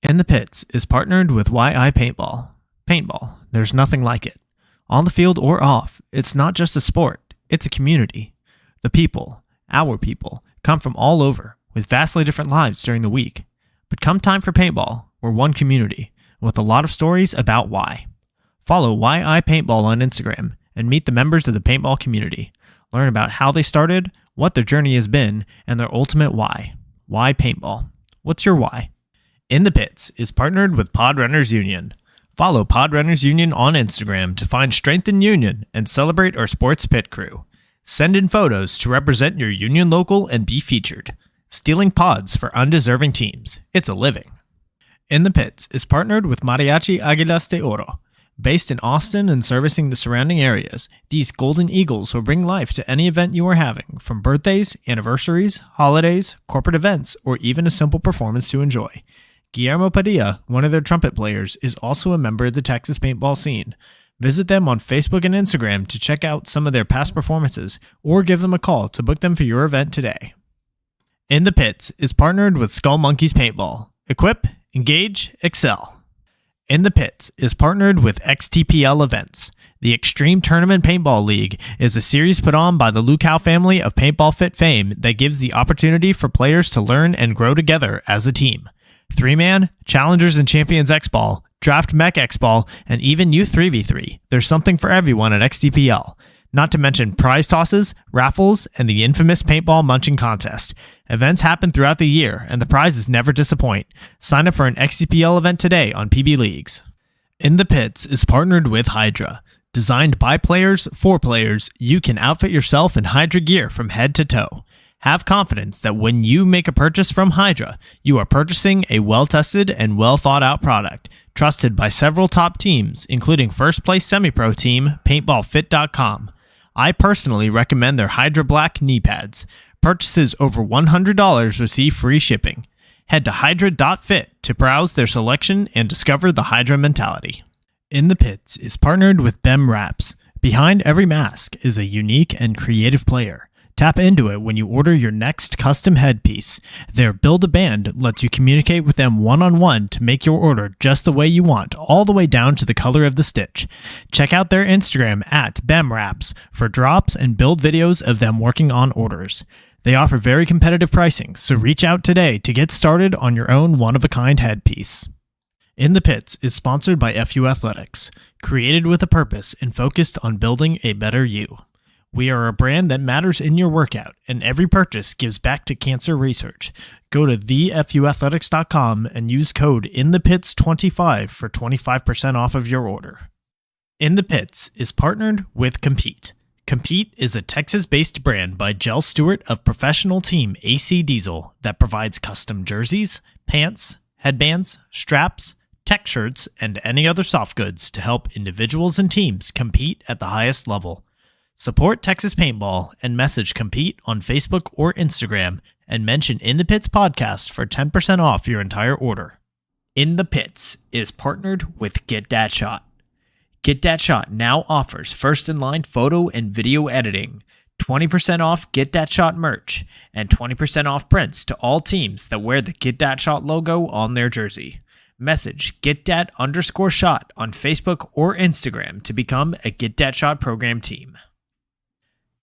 In the Pits is partnered with YI Paintball. Paintball, there's nothing like it. On the field or off, it's not just a sport, it's a community. The people, our people, come from all over, with vastly different lives during the week. But come time for paintball, we're one community, with a lot of stories about why. Follow YI Paintball on Instagram and meet the members of the paintball community. Learn about how they started, what their journey has been, and their ultimate why. Why paintball? What's your why? In the Pits is partnered with Pod Runners Union. Follow Pod Runners Union on Instagram to find strength in union and celebrate our sports pit crew. Send in photos to represent your union local and be featured. Stealing pods for undeserving teams. It's a living. In the Pits is partnered with Mariachi Águilas de Oro. Based in Austin and servicing the surrounding areas, these golden eagles will bring life to any event you are having, from birthdays, anniversaries, holidays, corporate events, or even a simple performance to enjoy. Guillermo Padilla, one of their trumpet players, is also a member of the Texas paintball scene. Visit them on Facebook and Instagram to check out some of their past performances, or give them a call to book them for your event today. In the Pits is partnered with Skull Monkeys Paintball. Equip, engage, excel. In the Pits is partnered with XTPL Events. The Extreme Tournament Paintball League is a series put on by the Lukow family of Paintball Fit fame that gives the opportunity for players to learn and grow together as a team. 3-man, Challengers and Champions X-Ball, Draft Mech X-Ball, and even Youth 3v3. There's something for everyone at XTPL. Not to mention prize tosses, raffles, and the infamous paintball munching contest. Events happen throughout the year, and the prizes never disappoint. Sign up for an XTPL event today on PB Leagues. In the Pits is partnered with Hydra. Designed by players for players, you can outfit yourself in Hydra gear from head to toe. Have confidence that when you make a purchase from Hydra, you are purchasing a well-tested and well-thought-out product, trusted by several top teams, including first-place semi-pro team, PaintballFit.com. I personally recommend their Hydra Black knee pads. Purchases over $100 receive free shipping. Head to hydra.fit to browse their selection and discover the Hydra mentality. In the Pits is partnered with BEM Wraps. Behind every mask is a unique and creative player. Tap into it when you order your next custom headpiece. Their Build-A-Band lets you communicate with them one-on-one to make your order just the way you want, all the way down to the color of the stitch. Check out their Instagram at BEMWraps for drops and build videos of them working on orders. They offer very competitive pricing, so reach out today to get started on your own one-of-a-kind headpiece. In the Pits is sponsored by FU Athletics, created with a purpose and focused on building a better you. We are a brand that matters in your workout, and every purchase gives back to cancer research. Go to thefuathletics.com and use code INTHEPITS25 for 25% off of your order. In the Pits is partnered with Compete. Compete is a Texas-based brand by Jell Stewart of professional team AC Diesel that provides custom jerseys, pants, headbands, straps, tech shirts, and any other soft goods to help individuals and teams compete at the highest level. Support Texas Paintball and message Compete on Facebook or Instagram and mention In the Pits Podcast for 10% off your entire order. In the Pits is partnered with Get Dat Shot. Get Dat Shot now offers first-in-line photo and video editing, 20% off Get Dat Shot merch, and 20% off prints to all teams that wear the Get Dat Shot logo on their jersey. Message GetDat_shot on Facebook or Instagram to become a Get Dat Shot program team.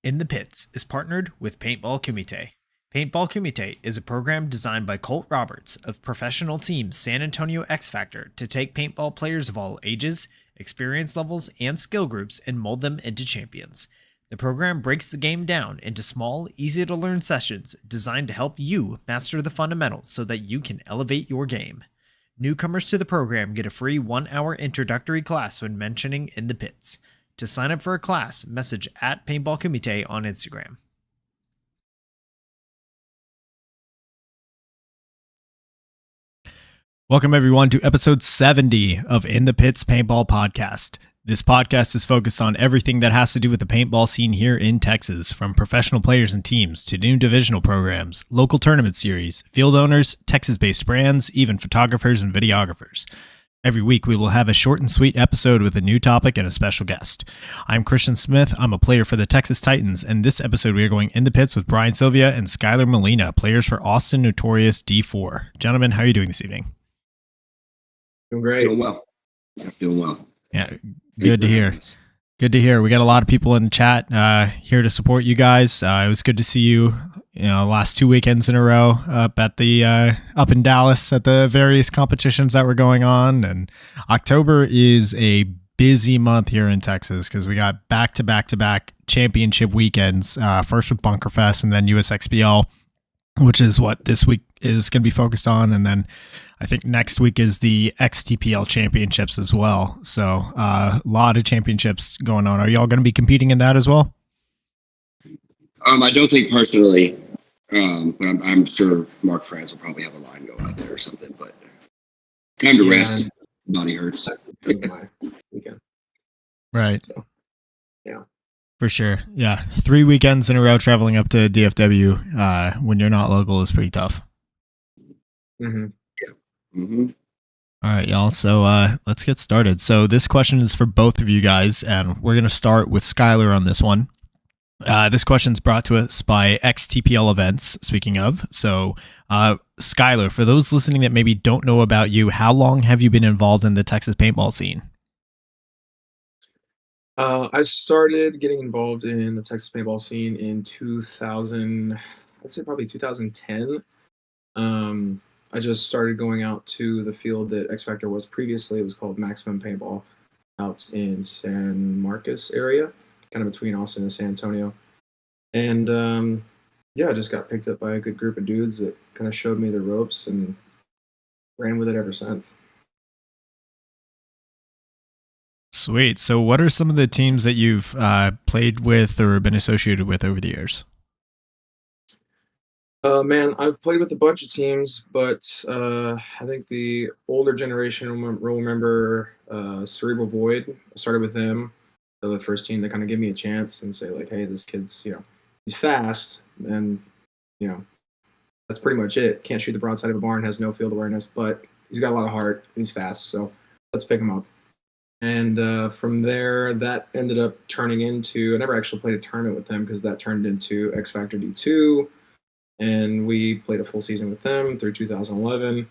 In the Pits is partnered with Paintball Kumite. Paintball Kumite is a program designed by Colt Roberts of professional team San Antonio X Factor to take paintball players of all ages, experience levels, and skill groups and mold them into champions. The program breaks the game down into small, easy-to-learn sessions designed to help you master the fundamentals so that you can elevate your game. Newcomers to the program get a free 1-hour introductory class when mentioning In the Pits. To sign up for a class, message at Paintball Kumite on Instagram. Welcome everyone to episode 70 of In the Pits Paintball Podcast. This podcast is focused on everything that has to do with the paintball scene here in Texas, from professional players and teams to new divisional programs, local tournament series, field owners, Texas-based brands, even photographers and videographers. Every week, we will have a short and sweet episode with a new topic and a special guest. I'm Christian Smith. I'm a player for the Texas Titans, and this episode we are going in the pits with Brian Silvia and Skylar Molina, players for Austin Notorious D4. Gentlemen, how are you doing this evening? Doing great. Doing well. Yeah, doing well. Yeah, good to hear. Good to hear. We got a lot of people in the chat here to support you guys. It was good to see you, last 2 weekends in a row up in Dallas at the various competitions that were going on. And October is a busy month here in Texas because we got back-to-back championship weekends. First with Bunkerfest and then USXBL, which is what this week is going to be focused on. And then I think next week is the XTPL championships as well. So a lot of championships going on. Are y'all going to be competing in that as well? I don't think personally, but I'm sure Mark France will probably have a line go out there or something. But time to rest. Body hurts. Right. So, yeah. For sure. Yeah. 3 weekends in a row traveling up to DFW when you're not local is pretty tough. Mm-hmm. Mm-hmm. All right, y'all. So let's get started. So this question is for both of you guys, and we're going to start with Skylar on this one. This question is brought to us by XTPL Events, speaking of. So Skylar, for those listening that maybe don't know about you, how long have you been involved in the Texas paintball scene? I started getting involved in the Texas paintball scene in 2000, I'd say probably 2010. I just started going out to the field that X Factor was previously. It was called Maximum Paintball out in San Marcos area, kind of between Austin and San Antonio. And I just got picked up by a good group of dudes that kind of showed me the ropes and ran with it ever since. Sweet. So what are some of the teams that you've played with or been associated with over the years? Man, I've played with a bunch of teams, but I think the older generation will remember Cerebral Void. I started with them. They're the first team that kind of give me a chance and say, like, hey, this kid's, he's fast. And, that's pretty much it. Can't shoot the broadside of a barn, has no field awareness, but he's got a lot of heart. He's fast, so let's pick him up. And from there, that ended up turning into, I never actually played a tournament with them because that turned into X Factor D2. And we played a full season with them through 2011.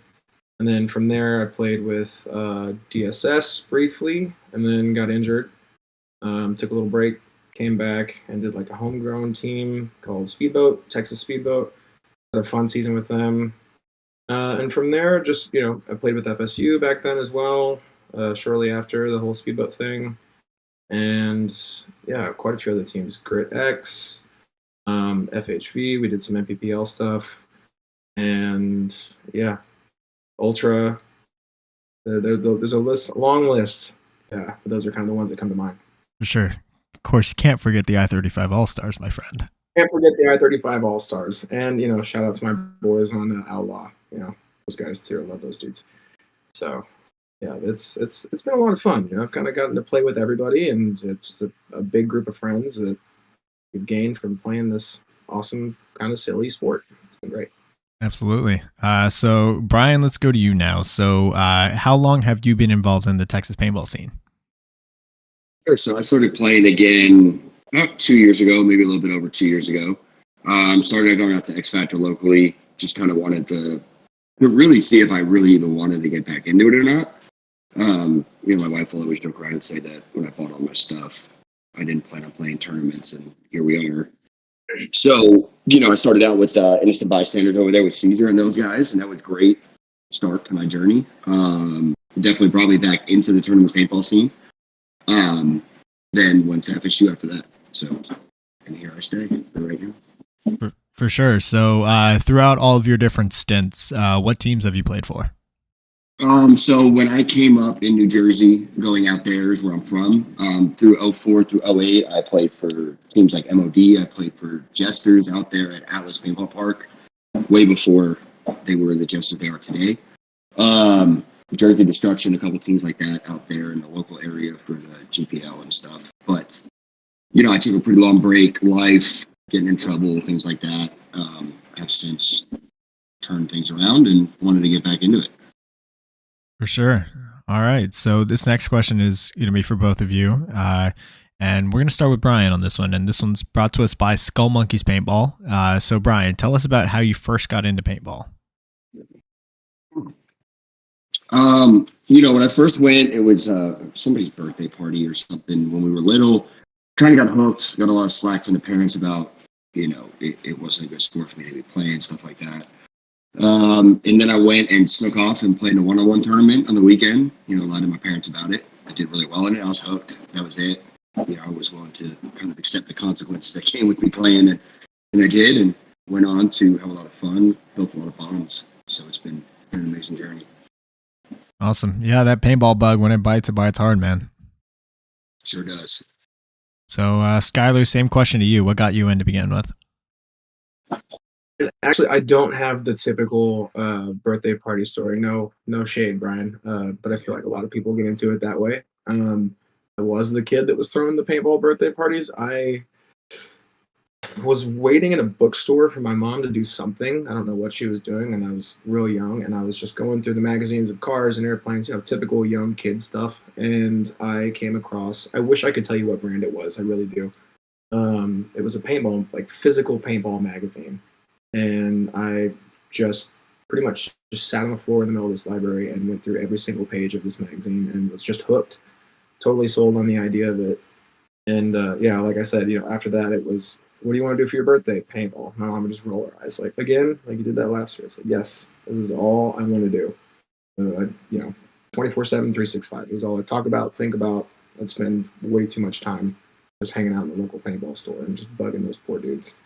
And then from there, I played with DSS briefly and then got injured. Took a little break, came back and did like a homegrown team called Speedboat, Texas Speedboat. Had a fun season with them. And from there, just, I played with FSU back then as well, shortly after the whole Speedboat thing. And yeah, quite a few other teams. Grit X, FHV, we did some MPPL stuff, and yeah, Ultra. There's a long list. Yeah, but those are kind of the ones that come to mind. For sure. Of course, you can't forget the I-35 All-Stars, my friend. Can't forget the I-35 All-Stars, and shout out to my boys on Outlaw. Those guys too. I love those dudes. So yeah, it's been a lot of fun. I've kind of gotten to play with everybody, and just a big group of friends that you've gained from playing this awesome kind of silly sport. It's been great. Absolutely. So Brian, let's go to you now. So how long have you been involved in the Texas paintball scene? Sure. So I started playing again about 2 years ago, maybe a little bit over 2 years ago. Started going out to X Factor locally. Just kind of wanted to really see if I really even wanted to get back into it or not. My wife will always joke around and say that when I bought all my stuff, I didn't plan on playing tournaments, and here we are. So, I started out with Innocent Bystanders over there with Caesar and those guys, and that was great start to my journey. Definitely brought me back into the tournament paintball scene. Then went to FSU after that. So, and here I stay for right now. For sure. So, throughout all of your different stints, what teams have you played for? So when I came up in New Jersey, going out there is where I'm from. Through 04 through 08, I played for teams like MOD. I played for Jesters out there at Atlas Paintball Park, way before they were the Jesters they are today. Jersey Destruction, a couple teams like that out there in the local area for the GPL and stuff. But, I took a pretty long break, life, getting in trouble, things like that. I've since turned things around and wanted to get back into it. For sure. All right. So this next question is going to be for both of you. And we're going to start with Brian on this one. And this one's brought to us by Skull Monkeys Paintball. So Brian, tell us about how you first got into paintball. when I first went, it was somebody's birthday party or something when we were little. Kind of got hooked, got a lot of slack from the parents about, it wasn't a good sport for me to be playing, stuff like that. And then I went and snuck off and played in a one-on-one tournament on the weekend. Lied to my parents about it. I did really well in it. I was hooked. That was it. I was willing to kind of accept the consequences that came with me playing, and I did, and went on to have a lot of fun, built a lot of bonds. So it's been an amazing journey. Awesome. Yeah, that paintball bug, when it bites hard, man. Sure does. So, Skylar, same question to you. What got you in to begin with? Actually, I don't have the typical birthday party story. No shade, Brian. But I feel like a lot of people get into it that way. I was the kid that was throwing the paintball birthday parties. I was waiting in a bookstore for my mom to do something. I don't know what she was doing, and I was real young, and I was just going through the magazines of cars and airplanes, typical young kid stuff. And I came across, I wish I could tell you what brand it was. I really do. It was a paintball, like physical paintball magazine. And I just pretty much just sat on the floor in the middle of this library and went through every single page of this magazine and was just hooked. Totally sold on the idea of it. And like I said, after that it was, what do you want to do for your birthday? Paintball. My mom would just roll her eyes like, again, like you did that last year. I said, yes, this is all I want to do. 24/7, 365. It was all I talk about, think about. I'd spend way too much time just hanging out in the local paintball store and just bugging those poor dudes.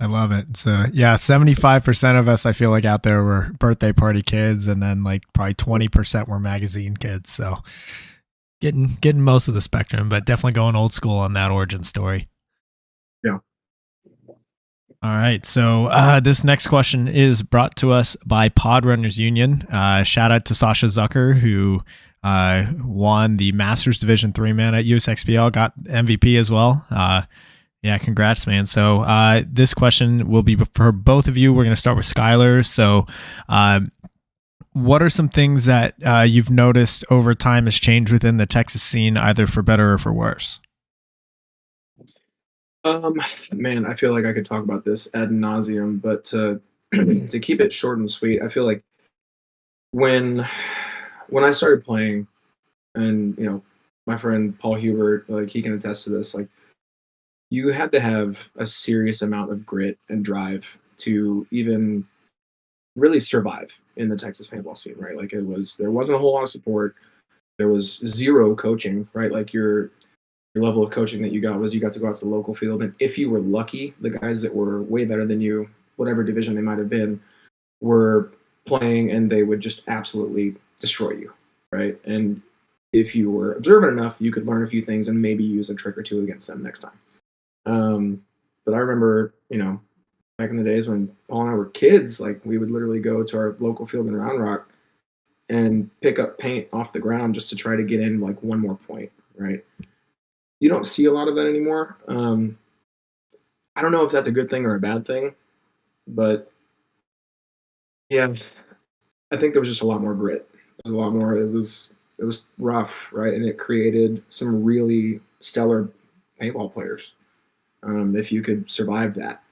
I love it. So yeah, 75% of us, I feel like, out there were birthday party kids, and then like probably 20% were magazine kids. So getting most of the spectrum, but definitely going old school on that origin story. Yeah. All right. So this next question is brought to us by Pod Runners Union. Shout out to Sasha Zucker, who won the Masters Division 3 man at USXPL, got MVP as well. Yeah, congrats, man. So this question will be for both of you. We're going to start with Skylar. So what are some things that you've noticed over time has changed within the Texas scene, either for better or for worse? Man, I feel like I could talk about this ad nauseum, but to keep it short and sweet, I feel like when I started playing, and my friend Paul Hubert, like he can attest to this, like you had to have a serious amount of grit and drive to even really survive in the Texas paintball scene, right? Like there wasn't a whole lot of support. There was zero coaching, right? Like your level of coaching that you got was you got to go out to the local field, and if you were lucky, the guys that were way better than you, whatever division they might have been, were playing, and they would just absolutely destroy you, right? And if you were observant enough, you could learn a few things and maybe use a trick or two against them next time. But I remember, back in the days when Paul and I were kids, like we would literally go to our local field in Round Rock and pick up paint off the ground just to try to get in like one more point, right? You don't see a lot of that anymore. I don't know if that's a good thing or a bad thing, but yeah, I think there was just a lot more grit. There was a lot more. It was rough, right? And it created some really stellar paintball players. If you could survive that.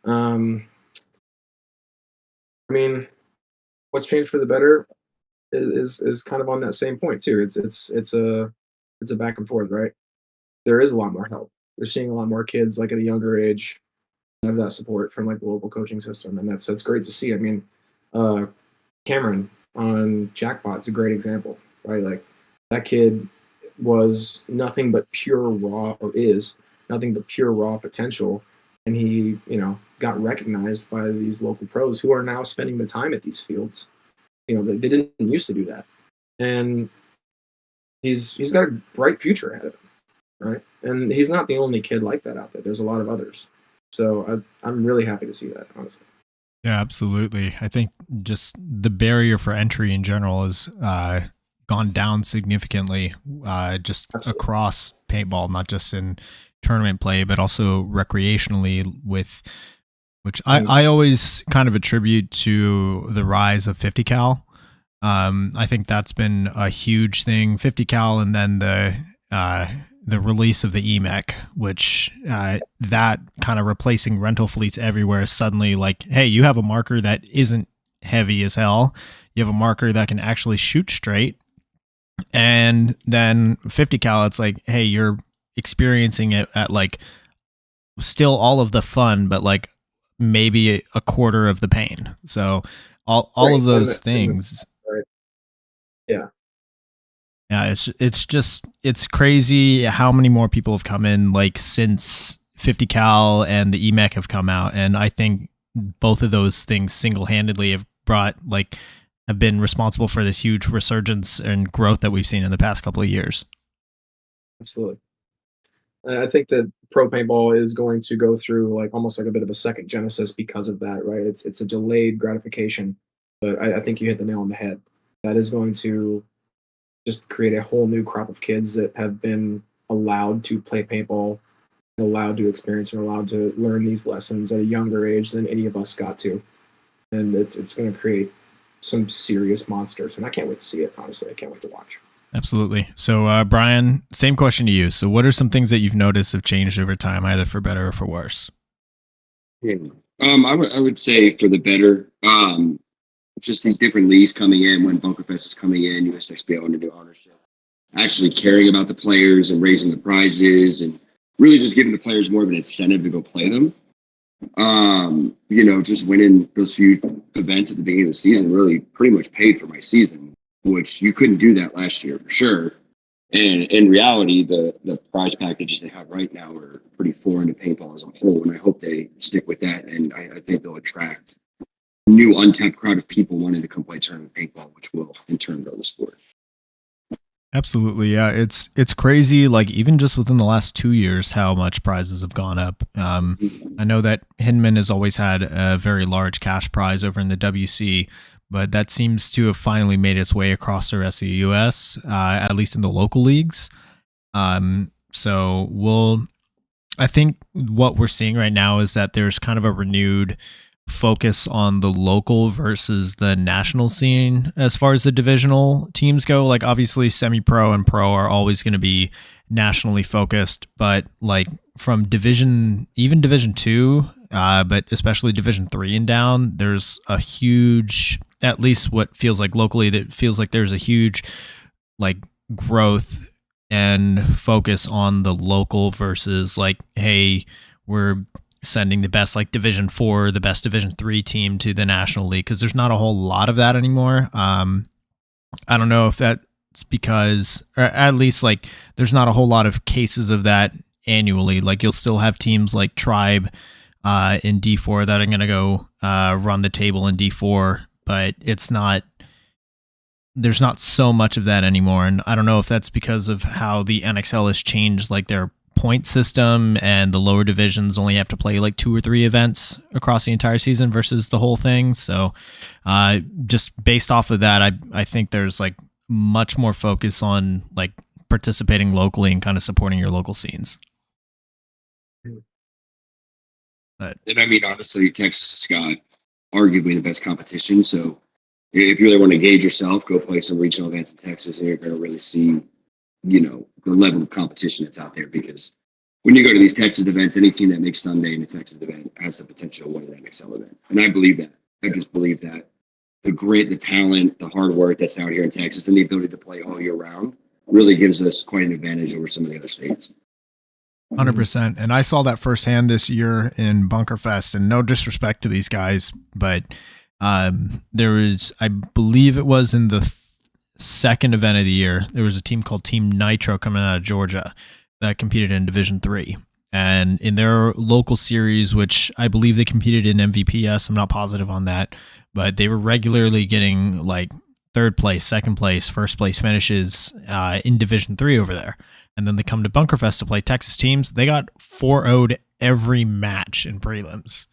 I mean, what's changed for the better is kind of on that same point too. It's a back and forth, right? There is a lot more help. You're seeing a lot more kids like at a younger age have that support from like the local coaching system, and that's great to see. I mean, Cameron on Jackpot's a great example, right? Like that kid was nothing but pure raw, or is nothing but pure raw potential, and he got recognized by these local pros who are now spending the time at these fields. They didn't used to do that, and he's got a bright future ahead of him, right? And he's not the only kid like that out there. There's a lot of others. So I'm really happy to see that, honestly. Yeah, absolutely. I think just the barrier for entry in general has gone down significantly, just absolutely across paintball, not just in tournament play, but also recreationally, which I always kind of attribute to the rise of 50 cal. I think that's been a huge thing, 50 cal, and then the release of the EMEC, which that kind of replacing rental fleets everywhere, suddenly like, hey, you have a marker that isn't heavy as hell. you have a marker that can actually shoot straight. And then 50 cal, it's like, hey, you're experiencing it at like still all of the fun, but like maybe a quarter of the pain. So all Right. of those things. Right. Yeah. Yeah, it's crazy how many more people have come in like since 50 cal and the EMEC have come out, and I think both of those things single-handedly have been responsible for this huge resurgence and growth that we've seen in the past couple of years. Absolutely. I think that pro paintball is going to go through like almost like a bit of a second genesis because of that, right? It's a delayed gratification, but I think you hit the nail on the head. That is going to just create a whole new crop of kids that have been allowed to play paintball, allowed to experience, and allowed to learn these lessons at a younger age than any of us got to. And it's going to create some serious monsters, and I can't wait to see it. Honestly, I can't wait to watch. Absolutely. So, Brian, same question to you. So, what are some things that you've noticed have changed over time, either for better or for worse? Yeah. I would say for the better. Just these different leagues coming in when Bunkerfest is coming in, USXPL under new ownership, actually caring about the players and raising the prizes and really just giving the players more of an incentive to go play them. Just winning those few events at the beginning of the season really pretty much paid for my season, which you couldn't do that last year for sure. And in reality, the prize packages they have right now are pretty foreign to paintball as a whole, and I hope they stick with that. And I think they'll attract new untapped crowd of people wanting to come play tournament paintball, which will in turn grow the sport. Absolutely. Yeah. It's crazy. Like even just within the last 2 years, how much prizes have gone up. I know that Hinman has always had a very large cash prize over in the WC, but that seems to have finally made its way across the rest of the US, at least in the local leagues. I think what we're seeing right now is that there's kind of a renewed focus on the local versus the national scene as far as the divisional teams go. Like obviously semi-pro and pro are always going to be nationally focused, but like from division 2, but especially division 3 and down, there's a huge, at least what feels like locally, that feels like there's a huge like growth and focus on the local versus like, hey, we're sending the best like division 4, the best division 3 team to the national league, because there's not a whole lot of that anymore. I don't know if that's because, or at least like there's not a whole lot of cases of that annually. Like you'll still have teams like Tribe in D4 that are going to go run the table in D4, but there's not so much of that anymore. And I don't know if that's because of how the NXL has changed like their point system, and the lower divisions only have to play like 2 or 3 events across the entire season versus the whole thing. So just based off of that, I think there's like much more focus on like participating locally and kind of supporting your local scenes. And I mean, honestly, Texas has got arguably the best competition. So if you really want to gauge yourself, go play some regional events in Texas, and you're going to really see, the level of competition that's out there. Because when you go to these Texas events, any team that makes Sunday in a Texas event has the potential to win an NXL event. And I believe that. I just believe that the grit, the talent, the hard work that's out here in Texas, and the ability to play all year round really gives us quite an advantage over some of the other states. 100%. And I saw that firsthand this year in Bunkerfest, and no disrespect to these guys, but there was, I believe it was in the second event of the year, there was a team called Team Nitro coming out of Georgia that competed in Division 3. And in their local series, which I believe they competed in MVPS, I'm not positive on that, but they were regularly getting like 3rd place, 2nd place, 1st place finishes in Division 3 over there. And then they come to Bunkerfest to play Texas teams. They got 4-0'd every match in prelims.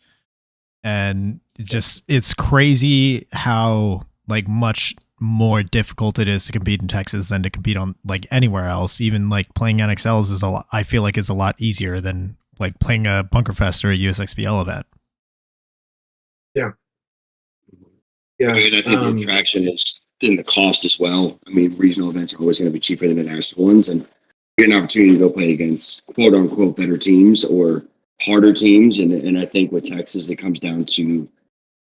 And it's crazy how like much more difficult it is to compete in Texas than to compete on like anywhere else. Even like playing NXLs is I feel like is a lot easier than like playing a Bunkerfest or a USXPL event. Yeah. Yeah. I mean, I think the attraction is in the cost as well. I mean, regional events are always going to be cheaper than the national ones, and you get an opportunity to go play against quote unquote better teams or harder teams. And I think with Texas, it comes down to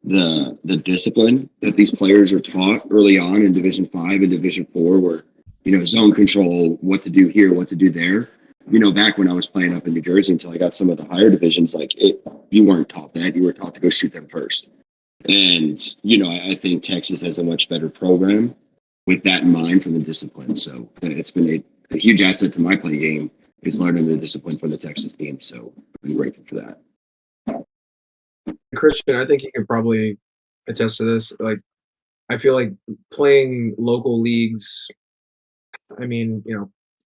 the discipline that these players are taught early on in Division 5 and Division 4, where, zone control, what to do here, what to do there. Back when I was playing up in New Jersey until I got some of the higher divisions, you weren't taught that. You were taught to go shoot them first. And, I think Texas has a much better program with that in mind for the discipline. So it's been a huge asset to my play game is learning the discipline from the Texas team. So I'm grateful for that. Christian, I think you can probably attest to this. Like, I feel like playing local leagues, 5,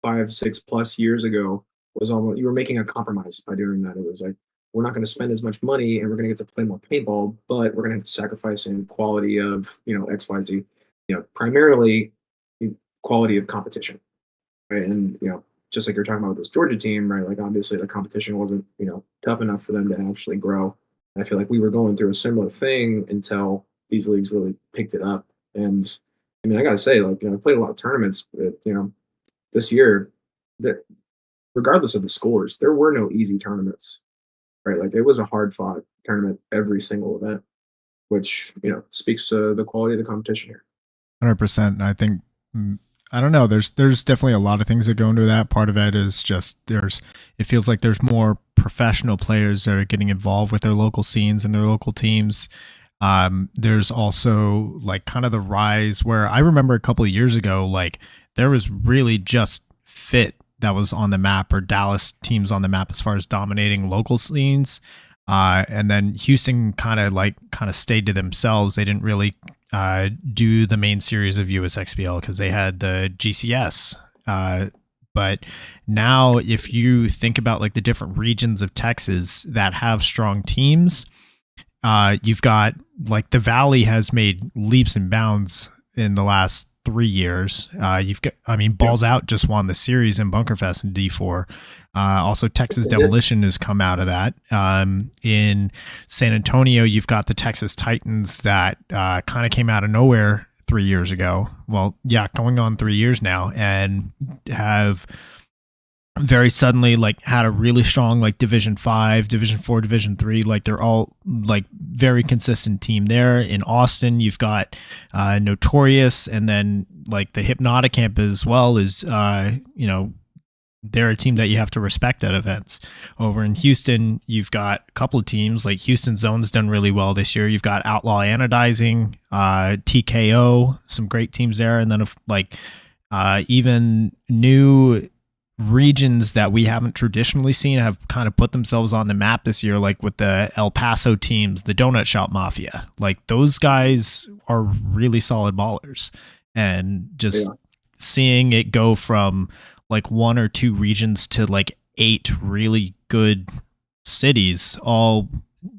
6+ years ago was almost, you were making a compromise by doing that. It was like, we're not going to spend as much money and we're going to get to play more paintball, but we're going to have to sacrifice in quality of, X, Y, Z, primarily quality of competition. Right. And, just like you're talking about with this Georgia team, right? Like, obviously the competition wasn't, tough enough for them to actually grow. I feel like we were going through a similar thing until these leagues really picked it up. And I got to say, like, I played a lot of tournaments, but, this year, that regardless of the scores, there were no easy tournaments, right? Like, it was a hard fought tournament every single event, which, speaks to the quality of the competition here. 100%. I think, I don't know. There's definitely a lot of things that go into that. Part of it is just it feels like there's more professional players that are getting involved with their local scenes and their local teams. There's also like kind of the rise where I remember a couple of years ago, like there was really just Fit that was on the map, or Dallas teams on the map as far as dominating local scenes. And then Houston kind of stayed to themselves. They didn't really do the main series of USXBL because they had the GCS. But now if you think about like the different regions of Texas that have strong teams, you've got like the Valley has made leaps and bounds in the last 3 years. You've got, Balls Out just won the series in Bunkerfest in D4. Also, Texas Demolition has come out of that. In San Antonio, you've got the Texas Titans that kind of came out of nowhere 3 years ago. Well, yeah, going on 3 years now, and have very suddenly like had a really strong like Division 5, Division 4, Division 3. Like they're all like very consistent team there. In Austin, you've got Notorious, and then like the Hypnotic Camp as well is they're a team that you have to respect at events. Over in Houston, you've got a couple of teams like Houston Zone's done really well this year. You've got Outlaw Anodizing, TKO, some great teams there, and then even new regions that we haven't traditionally seen have kind of put themselves on the map this year, like with the El Paso teams, the Donut Shop Mafia. Like those guys are really solid ballers, and just seeing it go from like 1 or 2 regions to like 8 really good cities, all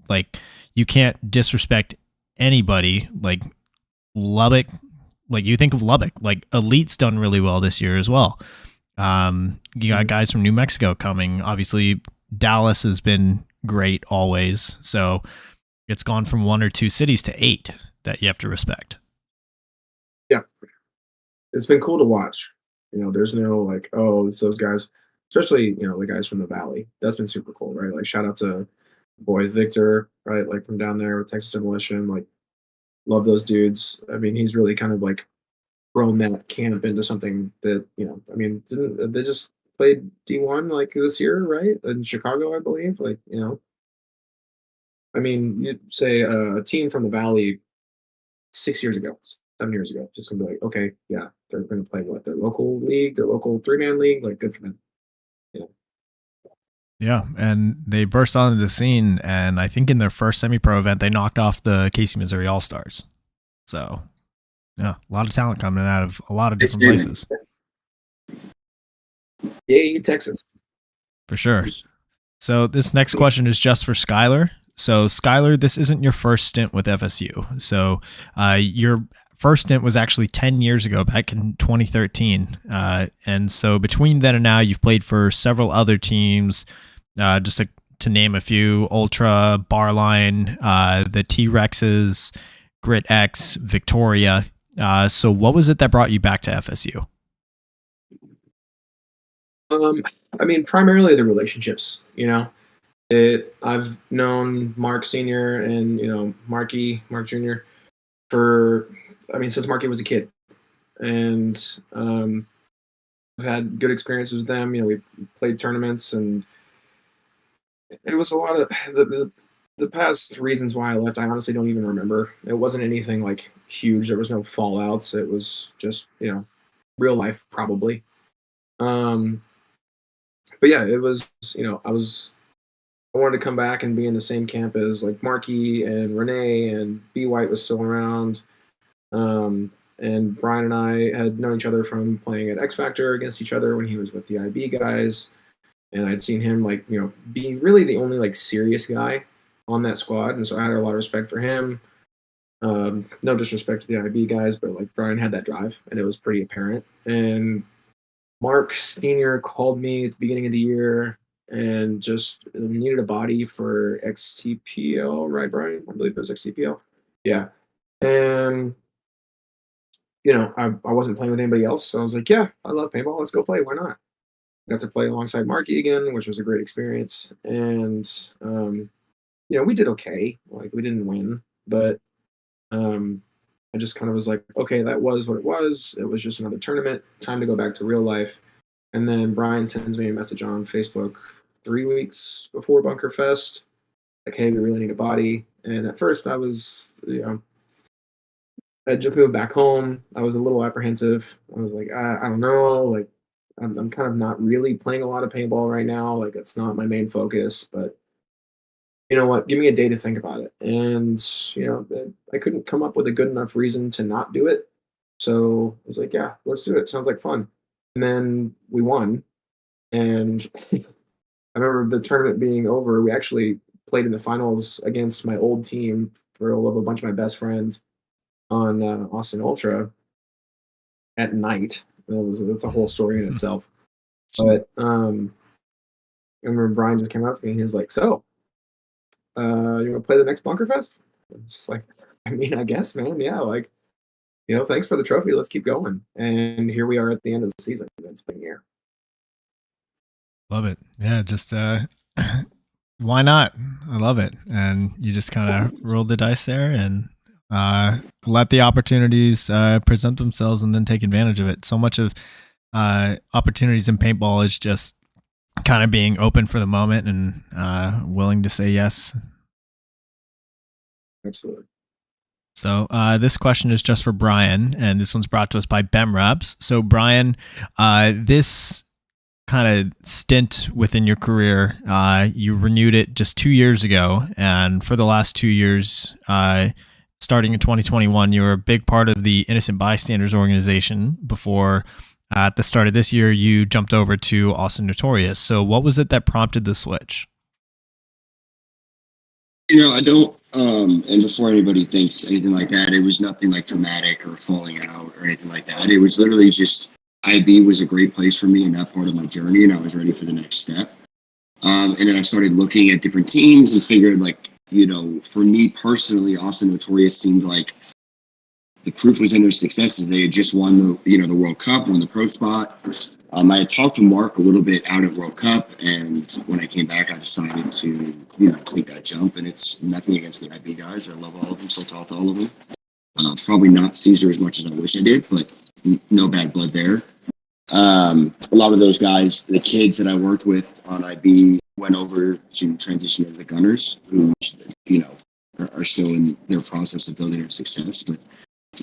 like you can't disrespect anybody. Like Lubbock, like you think of Lubbock, like Elite's done really well this year as well. You got guys from New Mexico coming. Obviously, Dallas has been great always. So it's gone from 1 or 2 cities to 8 that you have to respect. Yeah. It's been cool to watch. There's no like, oh, it's those guys, especially, the guys from the Valley. That's been super cool, right? Like, shout out to boy Victor, right? Like from down there with Texas Demolition. Like, love those dudes. He's really kind of like grown that camp into something that, didn't they just played D1 like this year, right? In Chicago, I believe. Like, you'd say a team from the Valley 6 years ago, 7 years ago, just gonna be like, okay, yeah, they're gonna play what, their local league, their local 3-man league, like good for them. Yeah, and they burst onto the scene, and I think in their first semi-pro event, they knocked off the Casey, Missouri All-Stars. So, yeah, a lot of talent coming out of a lot of different places. Yay, Texas. For sure. So this next question is just for Skylar. So Skylar, this isn't your first stint with FSU. So your first stint was actually 10 years ago, back in 2013. And so between then and now, you've played for several other teams, just to name a few: Ultra, Barline, the T-Rexes, Grit X, Victoria. So what was it that brought you back to FSU? Primarily the relationships, I've known Mark Sr. and Mark Jr. for, I mean, since Marky was a kid, and I've had good experiences with them. We played tournaments, and it was a lot of the past reasons why I left. I honestly don't even remember. It wasn't anything like huge. There was no fallouts. It was just real life probably. But yeah, it was I wanted to come back and be in the same camp as like Marky and Renee, and B White was still around. And Brian and I had known each other from playing at X Factor against each other when he was with the IB guys. And I'd seen him be really the only serious guy on that squad. And so I had a lot of respect for him. No disrespect to the IB guys, but Brian had that drive and it was pretty apparent. And Mark Sr. called me at the beginning of the year and just needed a body for XTPL, right, Brian? I believe it was XTPL. Yeah. And I wasn't playing with anybody else, so I was like, yeah, I love paintball. Let's go play. Why not? Got to play alongside Marky again, which was a great experience. And we did okay. We didn't win, but I just kind of was like, okay, that was what it was. It was just another tournament. Time to go back to real life. And then Brian sends me a message on Facebook 3 weeks before Bunker Fest, like, hey, we really need a body. And at first I was, I just moved back home. I was a little apprehensive. I was like, I don't know. I'm kind of not really playing a lot of paintball right now. It's not my main focus, but you know what? Give me a day to think about it. And, I couldn't come up with a good enough reason to not do it. So I was like, yeah, let's do it. Sounds like fun. And then we won. And I remember the tournament being over. We actually played in the finals against my old team for a bunch of my best friends on Austin Ultra at night. That's a whole story in itself. But I remember Brian just came up to me and he was like, so, you want to play the next Bunker Fest? I was just like, I mean, I guess, man. Yeah, thanks for the trophy. Let's keep going. And here we are at the end of the season. It's been a year. Love it. Yeah, just why not? I love it. And you just kind of rolled the dice there and let the opportunities present themselves and then take advantage of it. So much of opportunities in paintball is just kind of being open for the moment and willing to say yes. Absolutely. So this question is just for Brian, and this one's brought to us by BEMRAPS. So Brian, this kind of stint within your career, you renewed it just 2 years ago, and for the last 2 years, starting in 2021, you were a big part of the Innocent Bystanders organization before at the start of this year, you jumped over to Austin Notorious. So what was it that prompted the switch? I don't, and before anybody thinks anything like that, it was nothing like dramatic or falling out or anything like that. It was literally just IB was a great place for me in that part of my journey, and I was ready for the next step. And then I started looking at different teams and figured, for me personally, Austin Notorious seemed like the proof was in their successes. They had just won the World Cup, won the pro spot. I had talked to Mark a little bit out at World Cup, and when I came back, I decided to, take that jump. And it's nothing against the IB guys. I love all of them, still talk to all of them. Probably not Caesar as much as I wish I did, but no bad blood there. A lot of those guys, the kids that I worked with on IB, went over to transition to the Gunners, who, are still in their process of building their success, but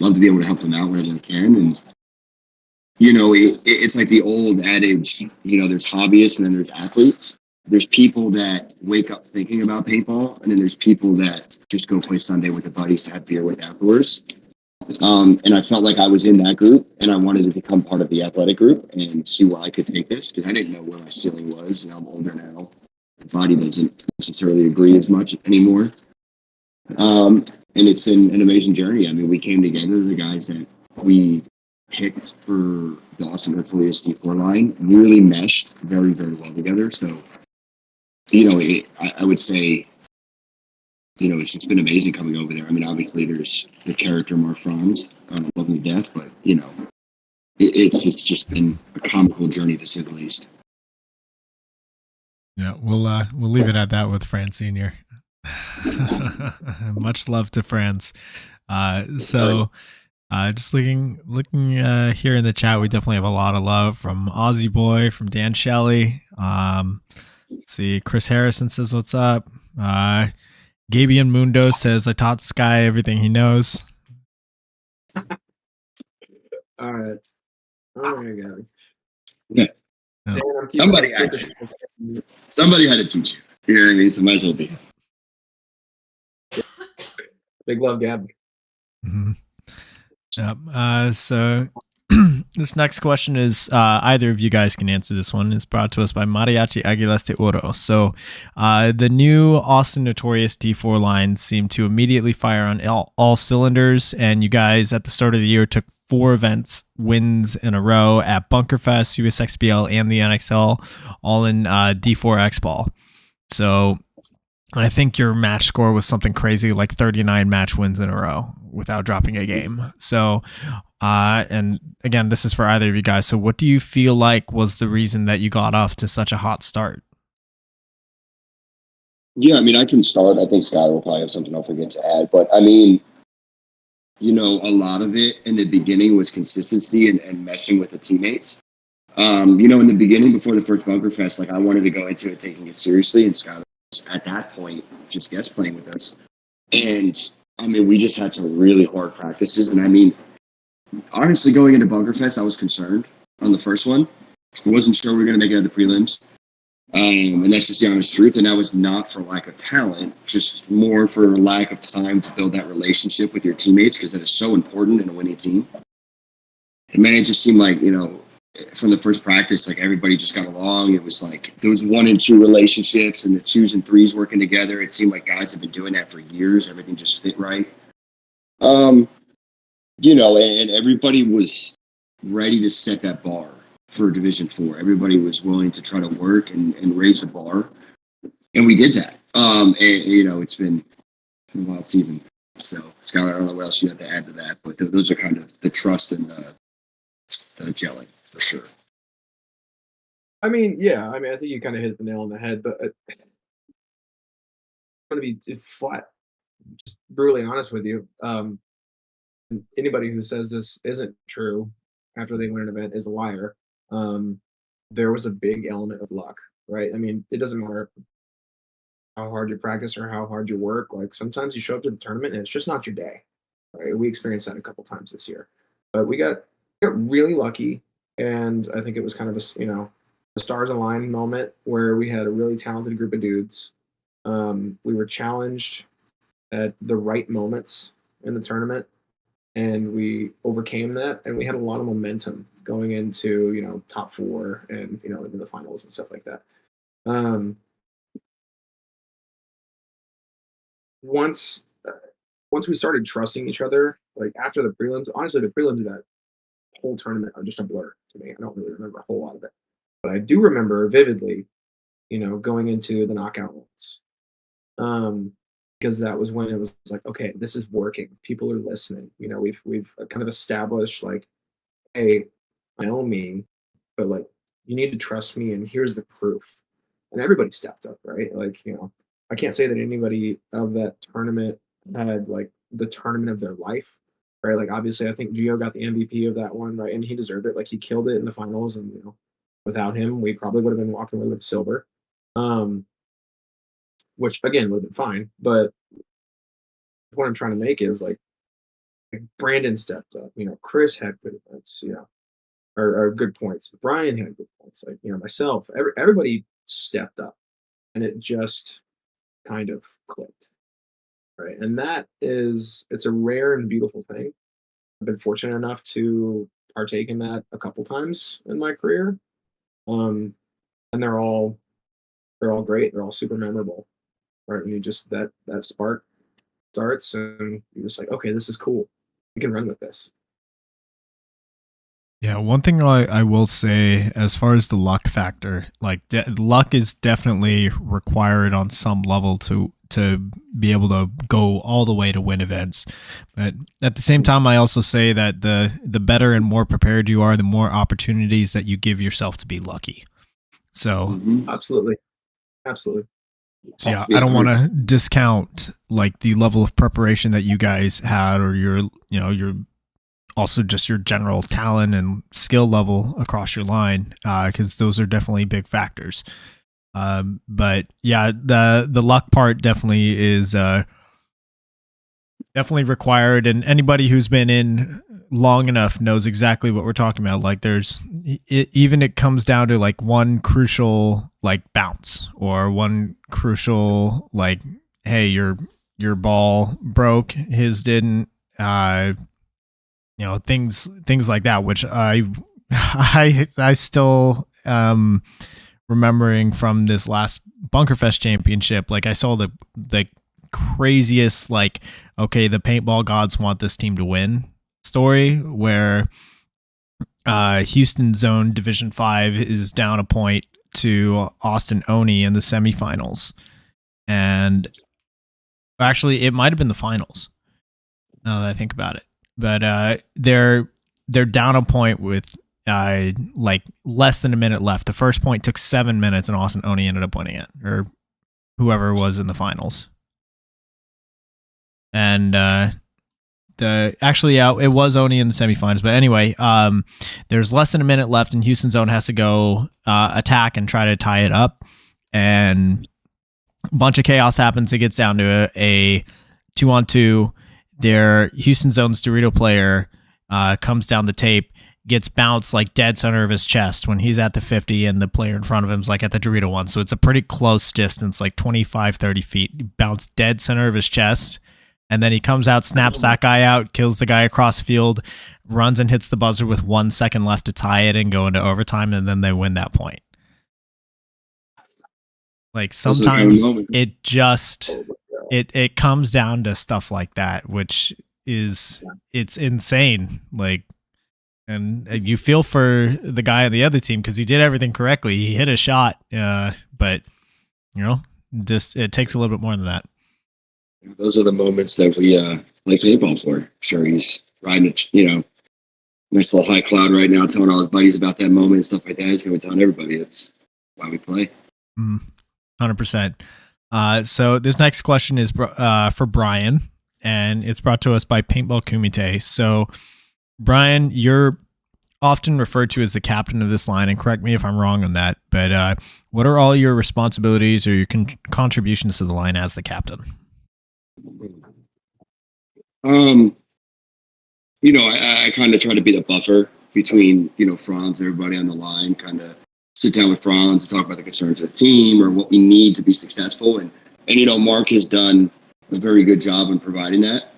love to be able to help them out wherever I can. And, it's like the old adage, there's hobbyists and then there's athletes. There's people that wake up thinking about paintball, and then there's people that just go play Sunday with their buddies to have beer with afterwards. And I felt like I was in that group, and I wanted to become part of the athletic group and see where I could take this, because I didn't know where my ceiling was, and I'm older now. The body doesn't necessarily agree as much anymore. And it's been an amazing journey. I mean, we came together, the guys that we picked for the Austin Notorious D4 line really meshed very, very well together. So, I would say, it's just been amazing coming over there. I mean, obviously there's the character Mark Franz, love him to death, but, it's just been a comical journey to say the least. Yeah, we'll leave it at that with Fran Senior. Much love to France. Just looking here in the chat, we definitely have a lot of love from Aussie Boy, from Dan Shelley. Let's see, Chris Harrison says what's up. Gabian Mundo says I taught Sky everything he knows. All right. Oh my god. Yeah. Dan, I'm keeping Somebody this had picture. to. Somebody had to teach you. You know what I mean? So might as well be. Big love, Gab. Mm-hmm. Yep. So this next question is either of you guys can answer this one. It's brought to us by Mariachi Aguilas de Oro. So the new Austin Notorious D4 line seemed to immediately fire on all cylinders, and you guys at the start of the year took 4 wins in a row at Bunkerfest, USXBL, and the NXL, all in D4 X Ball. So I think your match score was something crazy like 39 match wins in a row without dropping a game. So, and again, this is for either of you guys. So what do you feel like was the reason that you got off to such a hot start? Yeah, I mean, I can start. I think Skylar will probably have something I'll forget to add. But I mean, you know, a lot of it in the beginning was consistency and meshing with the teammates. You know, in the beginning, before the first Bunker Fest, like I wanted to go into it taking it seriously, and Skylar was at that point just guest playing with us. And I mean, we just had some really hard practices. And I mean, honestly, going into Bunker Fest, I was concerned on the first one. I wasn't sure we were going to make it at the prelims. And that's just the honest truth. And that was not for lack of talent, just more for lack of time to build that relationship with your teammates, because that is so important in a winning team. And man, it just seemed like, you know, from the first practice, like everybody just got along. It was like there was 1 and 2 relationships and the 2s and 3s working together. It seemed like guys have been doing that for years. Everything just fit right. You know, and everybody was ready to set that bar for Division 4. Everybody was willing to try to work and raise the bar, and we did that. And you know, it's been a wild season. So, Skylar, I don't know what else you have to add to that, but those are kind of the trust and the gelling for sure. I mean, yeah. I mean, I think you kind of hit the nail on the head, but I'm going to be flat, just brutally honest with you. Anybody who says this isn't true after they win an event is a liar. There was a big element of luck, right? I mean, it doesn't matter how hard you practice or how hard you work. Like sometimes you show up to the tournament and it's just not your day, right? We experienced that a couple times this year, but we got really lucky, and I think it was kind of a stars align moment where we had a really talented group of dudes. We were challenged at the right moments in the tournament, and we overcame that, and we had a lot of momentum going into, you know, top 4 and, you know, into the finals and stuff like that. Once we started trusting each other, like after the prelims, honestly, the prelims of that whole tournament are just a blur to me. I don't really remember a whole lot of it, but I do remember vividly, you know, going into the knockout rounds. Because that was when it was like, okay, this is working. People are listening. You know, we've kind of established like, hey, I know me, but like you need to trust me, and here's the proof. And everybody stepped up, right? Like, you know, I can't say that anybody of that tournament had like the tournament of their life, right? Like obviously I think Gio got the MVP of that one, right? And he deserved it. Like he killed it in the finals, and you know, without him, we probably would have been walking away with silver. Which again would have been fine, but what I'm trying to make is like Brandon stepped up, you know, Chris had good events, you know, or good points. Brian had good points, like, you know, myself, everybody stepped up, and it just kind of clicked, right? And it's a rare and beautiful thing. I've been fortunate enough to partake in that a couple times in my career, and they're all great. They're all super memorable. Right, and you just that spark starts, and you're just like, okay, this is cool. We can run with this. Yeah, one thing I will say as far as the luck factor, like luck is definitely required on some level to be able to go all the way to win events. But at the same time, I also say that the better and more prepared you are, the more opportunities that you give yourself to be lucky. So absolutely. Absolutely. So yeah, I don't want to discount like the level of preparation that you guys had, or your also just your general talent and skill level across your line, because those are definitely big factors. But yeah, the luck part definitely is definitely required, and anybody who's been in long enough knows exactly what we're talking about. Like it comes down to like one crucial like bounce, or one crucial like, hey, your ball broke, his didn't, things like that, which I still remembering from this last Bunkerfest championship. Like I saw the craziest, like, okay, the paintball gods want this team to win story, where Houston Zone Division 5 is down a point to Austin Oni in the semifinals. And actually, it might have been the finals, now that I think about it. But they're down a point with like less than a minute left. The first point took 7 minutes, and Austin Oni ended up winning it, or whoever was in the finals. And it was Oni in the semifinals. But anyway, there's less than a minute left, and Houston Zone has to go attack and try to tie it up. And a bunch of chaos happens. It gets down to a 2-on-2. Their Houston Zone's Dorito player comes down the tape, gets bounced like dead center of his chest when he's at the 50, and the player in front of him's like at the Dorito one. So it's a pretty close distance, like 25, 30 feet. Bounced dead center of his chest. And then he comes out, snaps that guy out, kills the guy across field, runs and hits the buzzer with 1 second left to tie it and go into overtime, and then they win that point. Like sometimes it just it comes down to stuff like that, which is it's insane. Like, and you feel for the guy on the other team because he did everything correctly. He hit a shot, but just it takes a little bit more than that. Those are the moments that we play paintball for. Sure, he's riding a nice little high cloud right now, telling all his buddies about that moment and stuff like that. He's going to be telling everybody. That's why we play. 100%. So this next question is for Brian, and it's brought to us by Paintball Kumite. So Brian, you're often referred to as the captain of this line, and correct me if I'm wrong on that, but what are all your responsibilities or your contributions to the line as the captain? I kind of try to be the buffer between, Franz and everybody on the line, kind of sit down with Franz and talk about the concerns of the team or what we need to be successful. And Mark has done a very good job in providing that.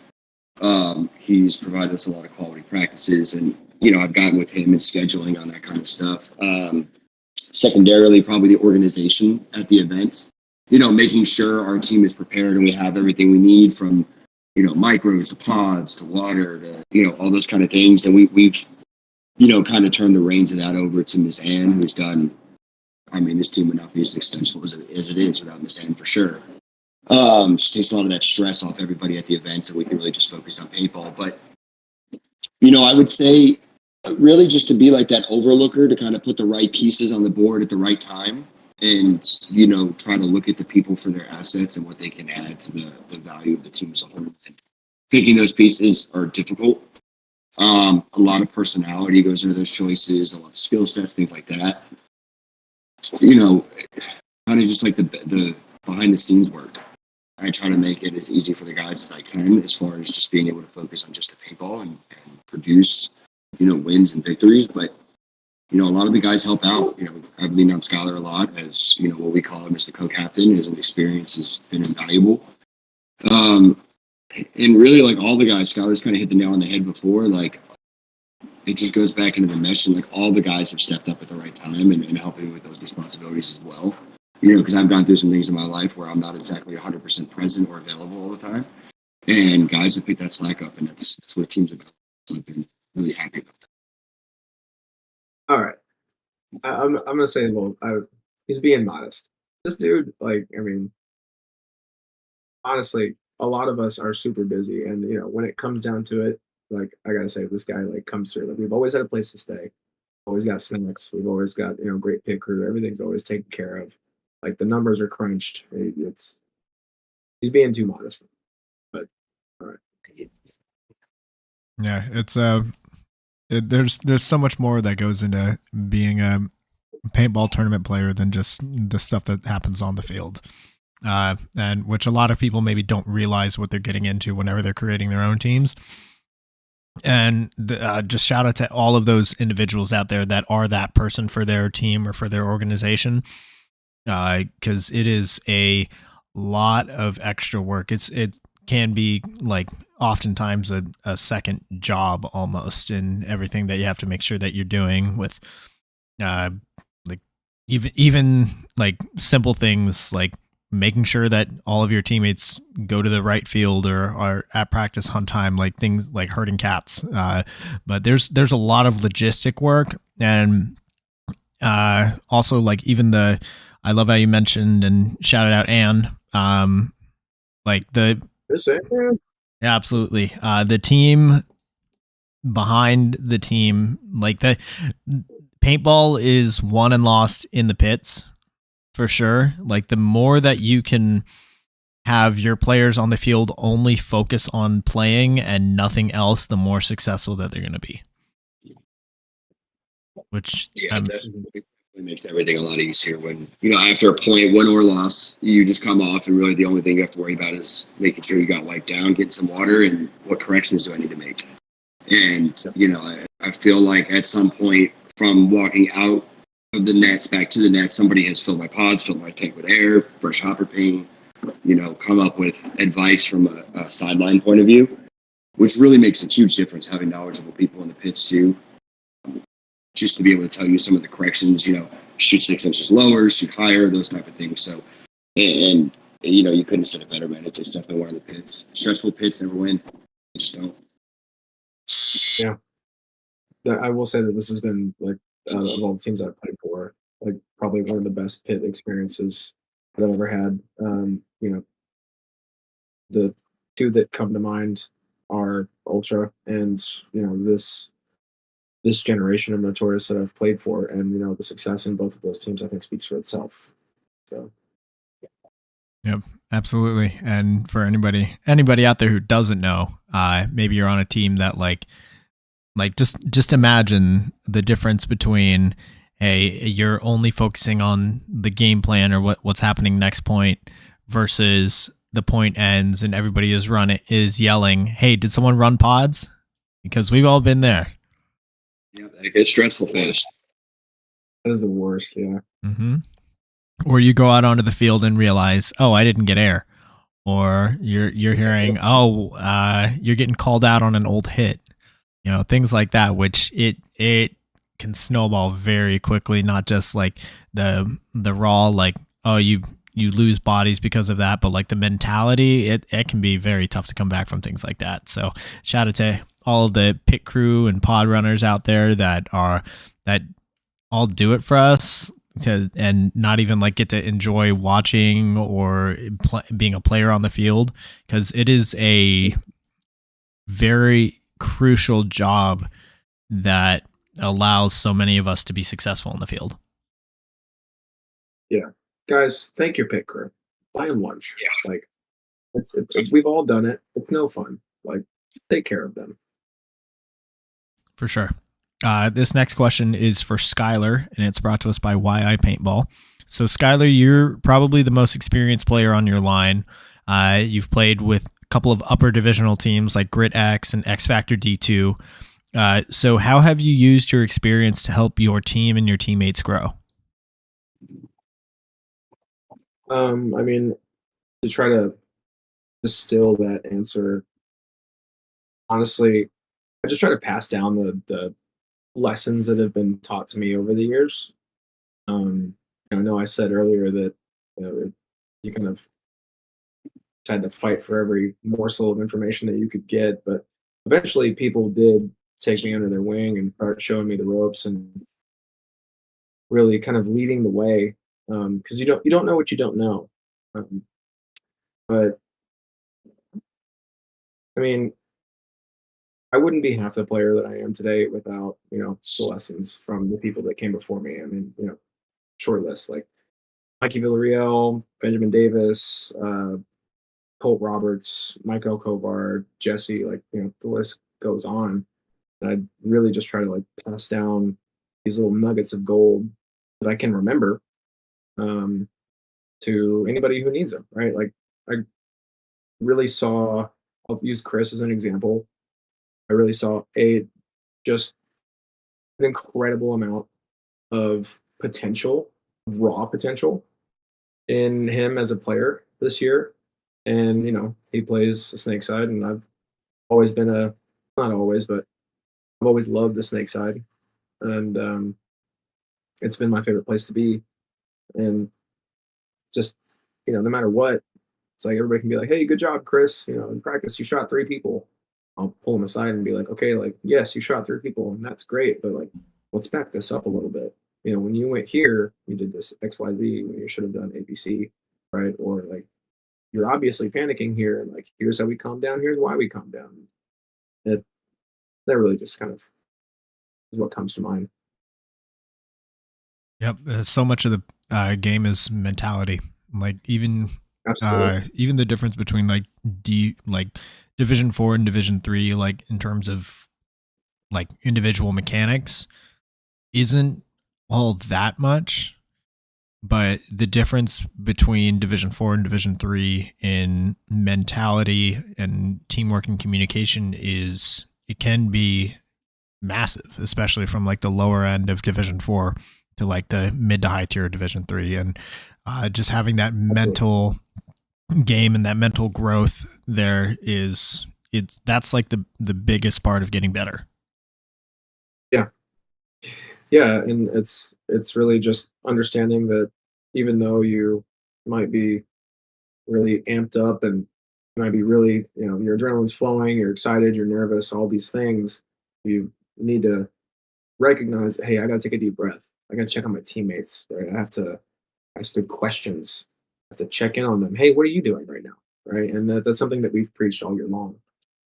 He's provided us a lot of quality practices, and, I've gotten with him and scheduling on that kind of stuff. Secondarily, probably the organization at the events, making sure our team is prepared and we have everything we need from, micros to pods to water to, all those kind of things. And we've kind of turned the reins of that over to Ms. Ann, who's done, this team would not be as successful as it is without Ms. Ann, for sure. She takes a lot of that stress off everybody at the event, so we can really just focus on paintball. But, I would say really just to be like that overlooker, to kind of put the right pieces on the board at the right time, and, try to look at the people for their assets and what they can add to the value of the team as a whole. And picking those pieces are difficult. A lot of personality goes into those choices, a lot of skill sets, things like that. Kind of just like the behind the scenes work. I try to make it as easy for the guys as I can, as far as just being able to focus on just the paintball and produce, wins and victories. But, a lot of the guys help out. I've leaned on Skylar a lot as, what we call him as the co-captain. His experience has been invaluable. And really, like all the guys, Skylar's kind of hit the nail on the head before. Like, it just goes back into the mesh, and like all the guys have stepped up at the right time and helping with those responsibilities as well. Because I've gone through some things in my life where I'm not exactly 100% present or available all the time, and guys have picked that slack up, and that's what a team's about. So I've been really happy about that. All right, I'm gonna say, he's being modest. This dude, honestly, a lot of us are super busy, and when it comes down to it, like I gotta say, this guy comes through. Like, we've always had a place to stay, always got snacks, we've always got great pit crew, everything's always taken care of. Like the numbers are crunched. He's being too modest. But all right. Yeah, it's there's so much more that goes into being a paintball tournament player than just the stuff that happens on the field. And which a lot of people maybe don't realize what they're getting into whenever they're creating their own teams. And just shout out to all of those individuals out there that are that person for their team or for their organization, because it is a lot of extra work. It can be like oftentimes a second job almost in everything that you have to make sure that you're doing with like even like simple things like making sure that all of your teammates go to the right field or are at practice on time, like things like herding cats. But there's a lot of logistic work, and also like even I love how you mentioned and shouted out Anne. Like the yeah, absolutely. The team behind the team, like the paintball is won and lost in the pits. For sure. Like the more that you can have your players on the field only focus on playing and nothing else, the more successful that they're going to be. Which definitely makes everything a lot easier when, after a point, win or loss, you just come off and really the only thing you have to worry about is making sure you got wiped down, getting some water, and what corrections do I need to make. And, I feel like at some point from walking out of the nets back to the net, somebody has filled my pods, filled my tank with air, fresh hopper paint, come up with advice from a sideline point of view, which really makes a huge difference, having knowledgeable people in the pits too, just to be able to tell you some of the corrections, shoot 6 inches lower, shoot higher, those type of things. So, and you couldn't have said it better, man. It's definitely one of the pits. Stressful pits never win. They just don't. Yeah. I will say that this has been like, of all the teams I've played for, like probably one of the best pit experiences that I've ever had. The two that come to mind are Ultra and this generation of Notorious that I've played for, and the success in both of those teams I think speaks for itself. So yep, absolutely. And for anybody out there who doesn't know, maybe you're on a team that like just imagine the difference between you're only focusing on the game plan or what's happening next point versus the point ends and everybody is yelling, "Hey, did someone run pods?" Because we've all been there. Yeah, it gets stressful fast. That is the worst, yeah. Mm-hmm. Or you go out onto the field and realize, oh, I didn't get air. Or you're hearing, you're getting called out on an old hit. Things like that, which it can snowball very quickly, not just like the raw, like, oh, you lose bodies because of that, but like the mentality, it can be very tough to come back from things like that. So shout out to all of the pit crew and pod runners out there that all do it for us and not even like get to enjoy watching or being a player on the field, because it is a very crucial job that allows so many of us to be successful in the field. Yeah, guys, thank your pit crew. Buy them lunch. Yeah, like we've all done it. It's no fun. Like, take care of them. For sure. This next question is for Skylar, and it's brought to us by YI Paintball. So Skylar, you're probably the most experienced player on your line. You've played with couple of upper divisional teams like Grit X and X Factor D2. So how have you used your experience to help your team and your teammates grow? I mean, to try to distill that answer, honestly, I just try to pass down the lessons that have been taught to me over the years. I know I said earlier that you kind of had to fight for every morsel of information that you could get, but eventually people did take me under their wing and start showing me the ropes and really kind of leading the way, because you don't know what you don't know. But I mean, I wouldn't be half the player that I am today without the lessons from the people that came before me. I mean, short list, like Mikey Villarreal, Benjamin Davis, Colt Roberts, Michael Kovar, Jesse, like, the list goes on. And I really just try to like pass down these little nuggets of gold that I can remember um, to anybody who needs them, right? Like I really saw, I'll use Chris as an example. I really saw just an incredible amount of potential, raw potential in him as a player this year. And, he plays the snake side, and I've always been not always, but I've always loved the snake side. And it's been my favorite place to be. And just, no matter what, it's like everybody can be like, hey, good job, Chris. In practice, you shot 3 people. I'll pull them aside and be like, okay, like, yes, you shot 3 people, and that's great. But like, let's back this up a little bit. When you went here, you did this XYZ when you should have done ABC, right? Or like, you're obviously panicking here. And like, here's how we calm down. Here's why we calm down. That really just kind of is what comes to mind. Yep. So much of the game is mentality. Like even the difference between like Division 4 and Division 3, like in terms of like individual mechanics, isn't all that much. But the difference between Division 4 and Division 3 in mentality and teamwork and communication it can be massive, especially from like the lower end of Division 4 to like the mid to high tier Division 3. And just having that mental game and that mental growth there that's like the biggest part of getting better. Yeah, and it's really just understanding that even though you might be really amped up and you might be really, your adrenaline's flowing, you're excited, you're nervous, all these things, you need to recognize, hey, I got to take a deep breath. I got to check on my teammates, right? I have to ask good questions. I have to check in on them. Hey, what are you doing right now, right? And that's something that we've preached all year long.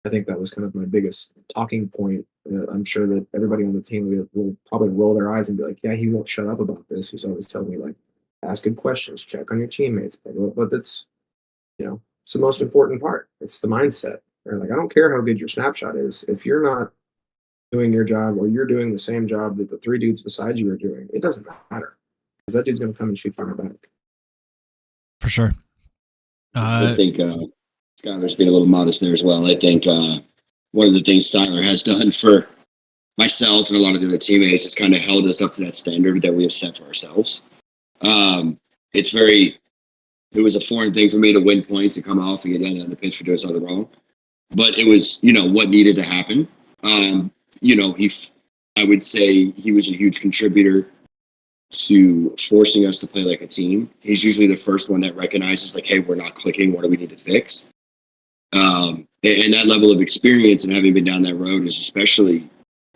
I think that was kind of my biggest talking point. I'm sure that everybody on the team will probably roll their eyes and be like, yeah, he won't shut up about this. He's always telling me, like, ask good questions, check on your teammates. But that's, it's the most important part. It's the mindset. Right? Like, I don't care how good your snapshot is. If you're not doing your job or you're doing the same job that the 3 dudes beside you are doing, it doesn't matter. Because that dude's going to come and shoot you in the back. For sure. I think Skylar's being a little modest there as well. I think one of the things Skylar has done for myself and a lot of the other teammates has kind of held us up to that standard that we have set for ourselves. It was a foreign thing for me to win points and come off and get down on the pitch for doing something wrong. But it was, what needed to happen. I would say he was a huge contributor to forcing us to play like a team. He's usually the first one that recognizes, like, hey, we're not clicking. What do we need to fix? And that level of experience and having been down that road is especially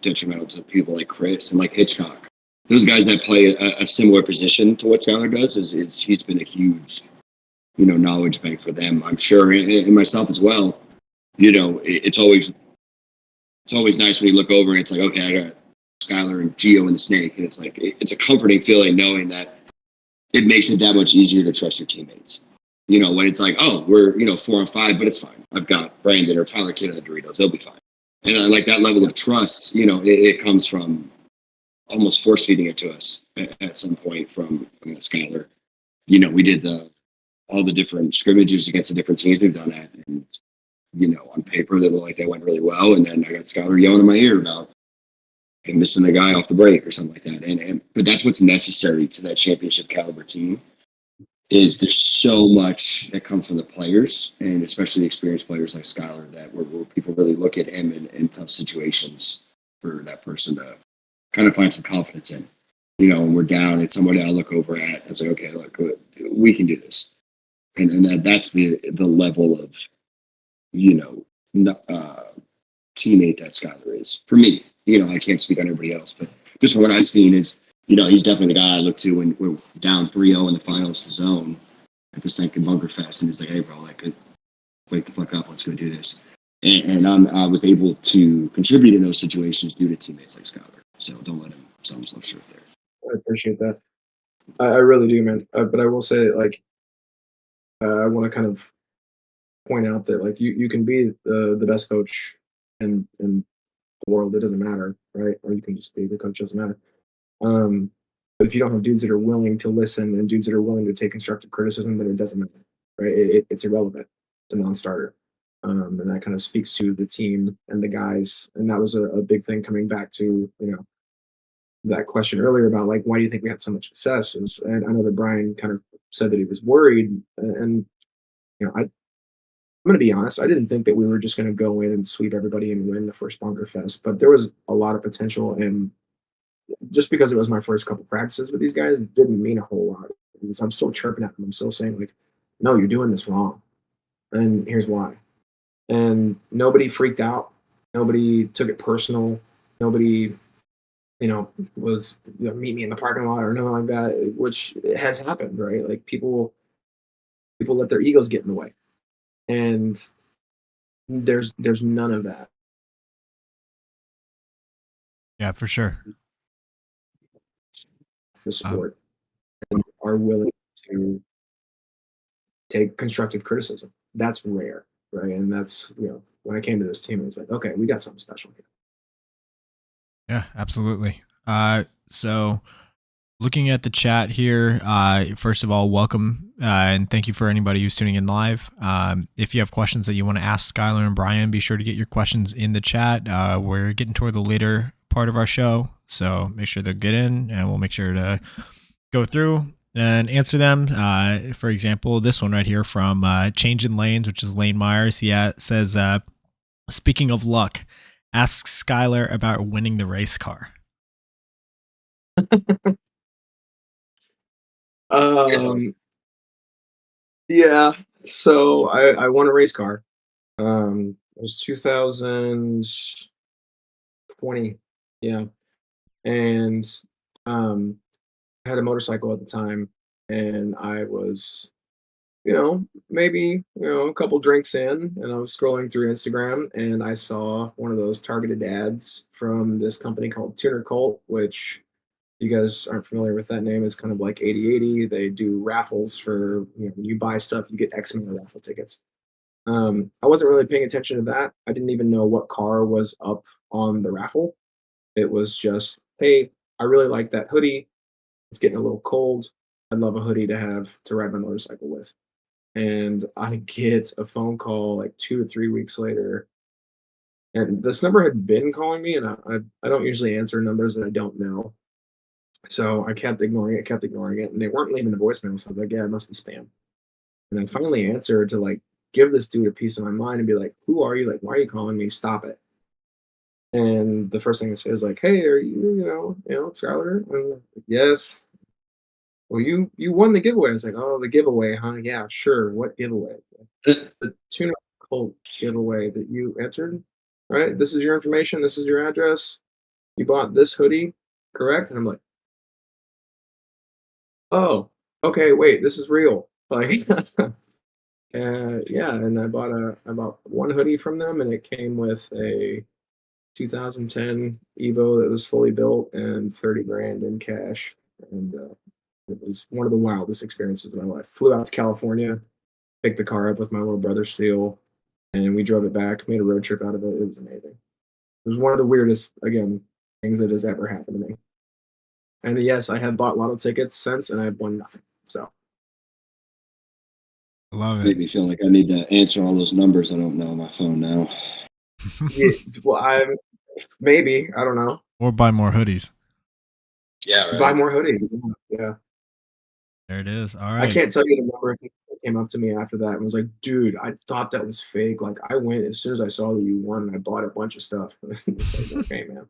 detrimental to people like Chris and like Hitchcock. Those guys that play a similar position to what Skylar does he's been a huge, knowledge bank for them, I'm sure, and myself as well. It's always nice when you look over and it's like, okay, I got Skylar and Gio and the Snake, and it's like it's a comforting feeling knowing that it makes it that much easier to trust your teammates. When it's like, oh, we're 4-5, but it's fine. I've got Brandon or Tyler Kidd on the Doritos; they'll be fine. And like that level of trust, it comes from almost force feeding it to us at some point from Skylar. We did all the different scrimmages against the different teams we've done that, and on paper they look like they went really well, and then I got Skylar yelling in my ear about missing the guy off the break or something like that. But that's what's necessary to that championship caliber team. Is there's so much that comes from the players, and especially the experienced players like Skylar, that where people really look at him in tough situations for that person to kind of find some confidence in. When we're down, it's somebody I look over at and say, okay, look, we can do this. And that's the level of, teammate that Skylar is. For me, I can't speak on everybody else, but just from what I've seen is, he's definitely the guy I look to when we're down 3-0 in the finals to zone at the second Bunker Fest. And he's like, hey, bro, like, wake the fuck up. Let's go do this. And I was able to contribute in those situations due to teammates like Skylar. So don't let him sell himself short there. I appreciate that. I really do, man. But I will say, like, I want to kind of point out that like you can be the best coach in the world. It doesn't matter, right? Or you can just be the coach. Doesn't matter. Um, but if you don't have dudes that are willing to listen and dudes that are willing to take constructive criticism, then it doesn't matter, right? It's irrelevant. It's a non-starter. And that kind of speaks to the team and the guys. And that was a big thing coming back to, that question earlier about like, why do you think we had so much success? And I know that Brian kind of said that he was worried. And, I'm going to be honest, I didn't think that we were just going to go in and sweep everybody and win the first Bunker Fest, but there was a lot of potential. And just because it was my first couple practices with these guys, it didn't mean a whole lot. Because I'm still chirping at them. I'm still saying like, no, you're doing this wrong. And here's why. And nobody freaked out. Nobody took it personal. Nobody, was meet me in the parking lot or nothing like that, which has happened, right? Like people let their egos get in the way. And there's none of that. Yeah, for sure. The sport and are willing to take constructive criticism. That's rare, right? And that's, when I came to this team, it was like, okay, we got something special here. Yeah, absolutely. So looking at the chat here, first of all, welcome and thank you for anybody who's tuning in live. If you have questions that you want to ask Skylar and Brian, be sure to get your questions in the chat. We're getting toward the later part of our show, so make sure to get in and we'll make sure to go through and answer them. For example, this one right here from Changing Lanes, which is Lane Myers. He says, speaking of luck, ask Skylar about winning the race car. Yeah. So I won a race car. It was 2020. Yeah. And I had a motorcycle at the time, and I was, maybe, a couple drinks in, and I was scrolling through Instagram, and I saw one of those targeted ads from this company called Tuner Cult, which you guys aren't familiar with that name. It's kind of like 80/80. They do raffles for, you buy stuff, you get X amount of raffle tickets. I wasn't really paying attention to that. I didn't even know what car was up on the raffle. It was just, hey, I really like that hoodie. It's getting a little cold. I'd love a hoodie to have to ride my motorcycle with. And I get a phone call like 2 or 3 weeks later. And this number had been calling me, and I don't usually answer numbers that I don't know. So I kept ignoring it, and they weren't leaving the voicemail. So I was like, yeah, it must be spam. And I finally answered to like give this dude a piece of my mind and be like, who are you? Like, why are you calling me? Stop it. And the first thing I say is like, hey, are you, Skylar? And I'm like, yes. Well, you won the giveaway. I was like, oh, the giveaway, huh? Yeah, sure. What giveaway? The Tuna Cult giveaway that you entered, right? This is your information. This is your address. You bought this hoodie, correct? And I'm like, oh, okay, wait, this is real. Like, yeah. And I bought one hoodie from them, and it came with a 2010 Evo that was fully built and 30 grand in cash. And it was one of the wildest experiences of my life. Flew out to California, picked the car up with my little brother Seal, and we drove it back, made a road trip out of it. It was amazing. It was one of the weirdest, again, things that has ever happened to me. And yes, I have bought lotto tickets since, and I've won nothing. So I love it. Make me feel like I need to answer all those numbers I don't know on my phone now. yeah, well, I don't know. Or buy more hoodies. Yeah, right. Buy more hoodies. Yeah. There it is. All right. I can't tell you the number. I think that came up to me after that and was like, dude, I thought that was fake. Like, I went as soon as I saw that you won, and I bought a bunch of stuff. It's like, okay, man.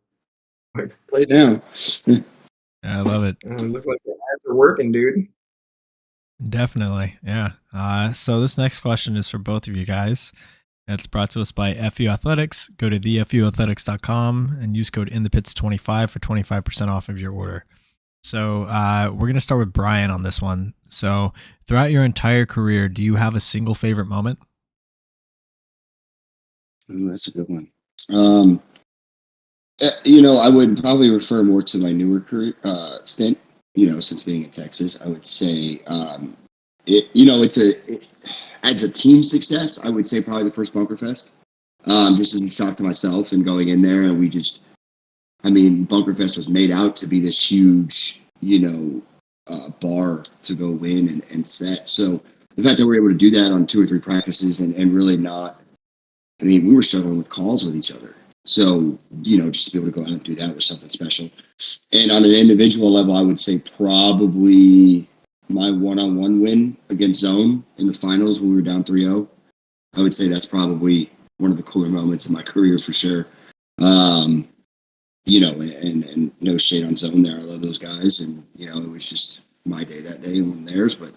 Like, Play down. Yeah, I love it. it looks like the ads are working, dude. Definitely. Yeah. So this next question is for both of you guys. It's brought to us by FU Athletics. Go to thefuathletics.com and use code inthepits25 for 25% off of your order. So we're going to start with Brian on this one. So throughout your entire career, do you have a single favorite moment? Ooh, that's a good one. I would probably refer more to my newer career stint since being in Texas, I would say, as a team success, I would say probably the first Bunker Fest. Just as you talk to myself and going in there, and Bunker Fest was made out to be this huge, bar to go win and set. So the fact that we're able to do that on 2 or 3 practices and really not, we were struggling with calls with each other. So, just to be able to go out and do that was something special. And on an individual level, I would say probably my one-on-one win against Zone in the finals when we were down 3-0. I would say that's probably one of the cooler moments in my career for sure. And no shade on Zone there. I love those guys. And, it was just my day that day and one of theirs, but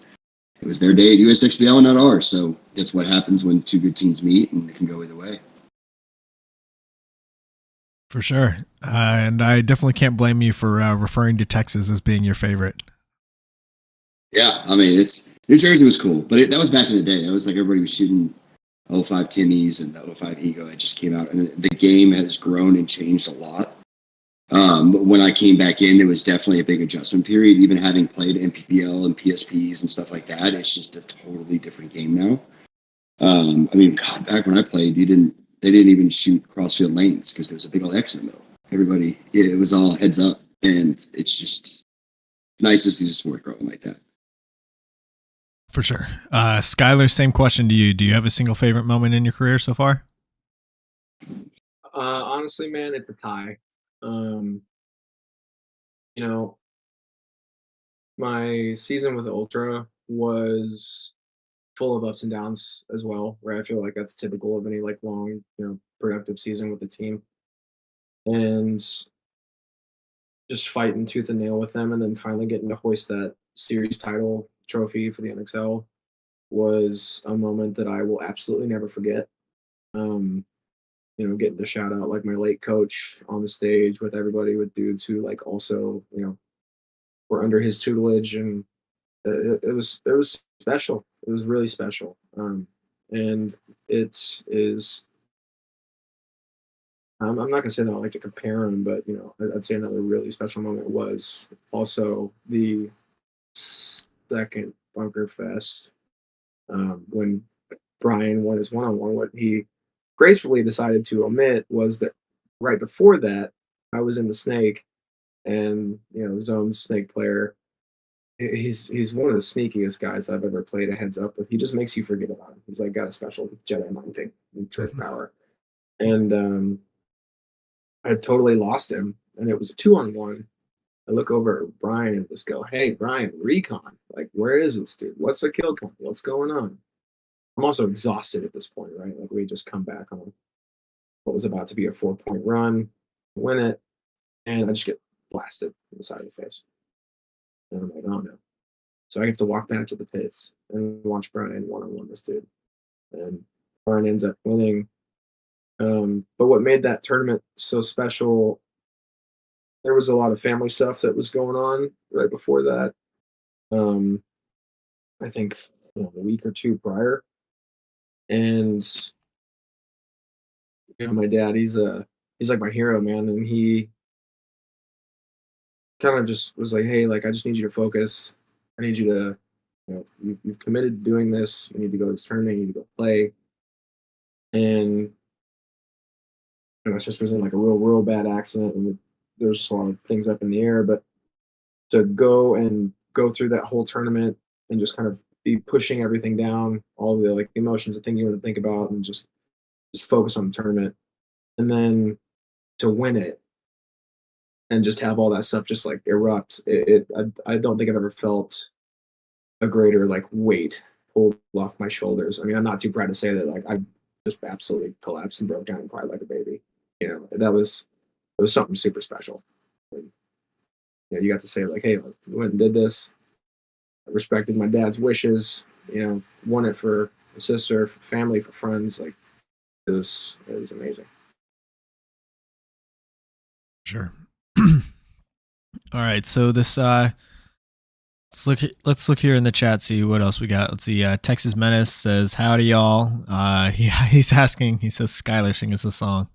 it was their day at USXBL and not ours. So that's what happens when 2 good teams meet, and it can go either way. For sure. And I definitely can't blame you for referring to Texas as being your favorite. Yeah, it's New Jersey was cool, but that was back in the day. That was like everybody was shooting 05 Timmies and the 05 Ego. It just came out, and the game has grown and changed a lot. But when I came back in, there was definitely a big adjustment period. Even having played MPBL and PSPs and stuff like that, it's just a totally different game now. God, back when I played, they didn't even shoot crossfield lanes because there was a big old X in the middle. Everybody, it was all heads up, and it's nice to see the sport growing like that. For sure. Skylar, same question to you. Do you have a single favorite moment in your career so far? Honestly, man, it's a tie. My season with Ultra was full of ups and downs as well, where I feel like that's typical of any long, productive season with the team. And just fighting tooth and nail with them, and then finally getting to hoist that series title trophy for the NXL was a moment that I will absolutely never forget. Getting to shout out my late coach on the stage with everybody, with dudes who also, were under his tutelage, and it was special. It was really special. And it is, I'm not gonna say that I like to compare them, but I'd say another really special moment was also the second Bunker Fest, when Brian won his one-on-one. What he gracefully decided to omit was that right before that, I was in the Snake, and Zone's Snake player. He's one of the sneakiest guys I've ever played a heads up with. He just makes you forget about him. He's got a special Jedi mind thing and trick power, and I totally lost him, and it was a 2-on-1. I look over at Brian and just go, "Hey, Brian, recon. Where is this dude? What's the kill count? What's going on?" I'm also exhausted at this point, right? We just come back on what was about to be a 4-point run, win it, and I just get blasted in the side of the face. And I'm like, oh no. So I have to walk back to the pits and watch Brian one-on-one this dude. And Brian ends up winning. But what made that tournament so special, there was a lot of family stuff that was going on right before that. I think a week or 2 prior. And my dad, he's like my hero, man. And he kind of just was like, "Hey, I just need you to focus. I need you to, you've committed to doing this. You need to go to this tournament. You need to go play." And my sister was in a real bad accident, and there was just a lot of things up in the air. But to go through that whole tournament and just kind of be pushing everything down, all the emotions, the thing you want to think about, and just focus on the tournament, and then to win it, and just have all that stuff just erupt. I don't think I've ever felt a greater weight pulled off my shoulders. I'm not too proud to say that I just absolutely collapsed and broke down and cried like a baby. It was something super special. And, you got to say hey, we went and did this. I respected my dad's wishes. Won it for my sister, for family, for friends. It was amazing. Sure. All right, so this let's look here in the chat, see what else we got. Let's see. Texas Menace says, "Howdy, y'all." He's asking. He says, "Skylar, sing us a song."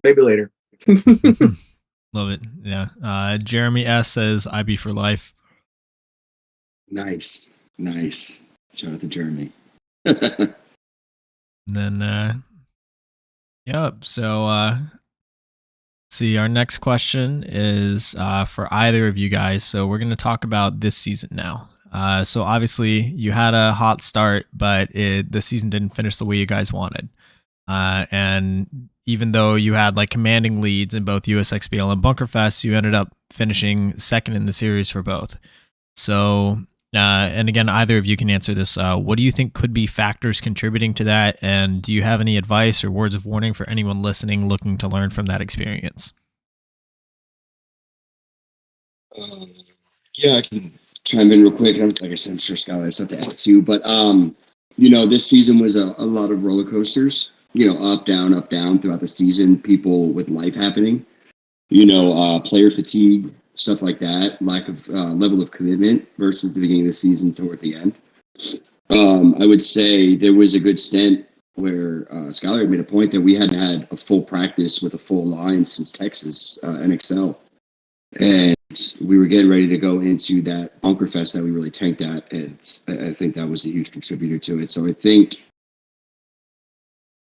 Maybe later. Love it. Yeah. Jeremy S says IB for life. Nice. Shout out to Jeremy. And then, yep. So, see, our next question is for either of you guys. So we're going to talk about this season now. So obviously you had a hot start, but the season didn't finish the way you guys wanted. And even though you had like commanding leads in both USXBL and Bunkerfest, you ended up finishing second in the series for both. So, and again, either of you can answer this. What do you think could be factors contributing to that? And do you have any advice or words of warning for anyone listening looking to learn from that experience? Yeah, I can chime in real quick. Like I said, I'm sure Skylar has stuff to add too. But, this season was a lot of roller coasters, up, down throughout the season, people with life happening, player fatigue, stuff like that, lack of level of commitment versus the beginning of the season toward the end. I would say there was a good stint where Skylar made a point that we hadn't had a full practice with a full line since Texas NXL. And we were getting ready to go into that Bunker Fest that we really tanked at. And I think that was a huge contributor to it. So I think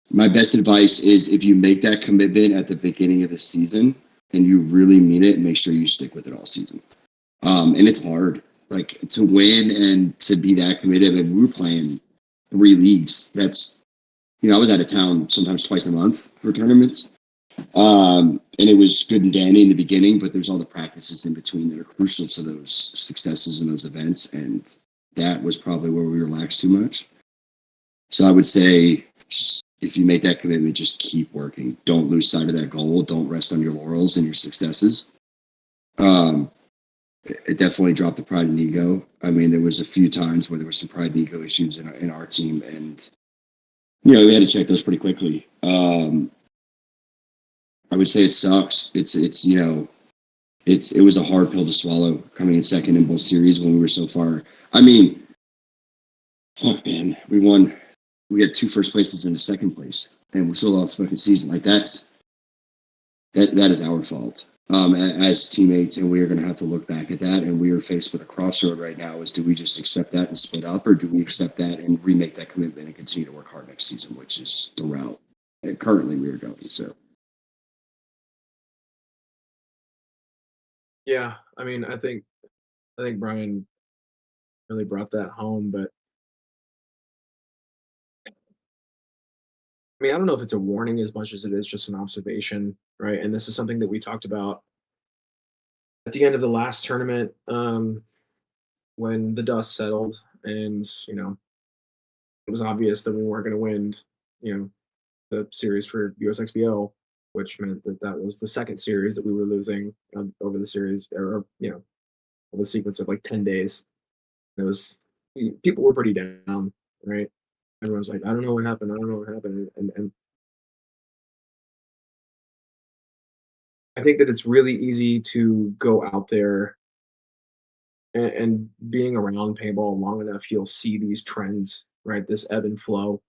my best advice is if you make that commitment at the beginning of the season and you really mean it, make sure you stick with it all season. And it's hard, like to win and to be that committed. And we were playing 3 leagues. That's, I was out of town sometimes twice a month for tournaments. And it was good and dandy in the beginning, but there's all the practices in between that are crucial to those successes and those events. And that was probably where we relaxed too much. So I would say, if you make that commitment, just keep working. Don't lose sight of that goal. Don't rest on your laurels and your successes. It definitely dropped the pride and ego. I mean, there was a few times where there were some pride and ego issues in our team, and we had to check those pretty quickly. I would say it sucks. It was a hard pill to swallow coming in second in both series when we were so far. I mean, fuck man, we won. We had 2 first places in the second place, and we still lost the fucking season. Like that is our fault as teammates, and we are going to have to look back at that. And we are faced with a crossroad right now: is do we just accept that and split up, or do we accept that and remake that commitment and continue to work hard next season, which is the route that currently we are going. So. Yeah, I mean, I think Brian really brought that home, but I mean, I don't know if it's a warning as much as it is just an observation, right? And this is something that we talked about at the end of the last tournament, when the dust settled, and it was obvious that we weren't going to win, the series for USXBL, which meant that was the second series that we were losing over the series, or the sequence of like 10 days. It was, people were pretty down, right? Everyone was like, I don't know what happened. And I think that it's really easy to go out there, and being around paintball long enough, you'll see these trends, right? This ebb and flow,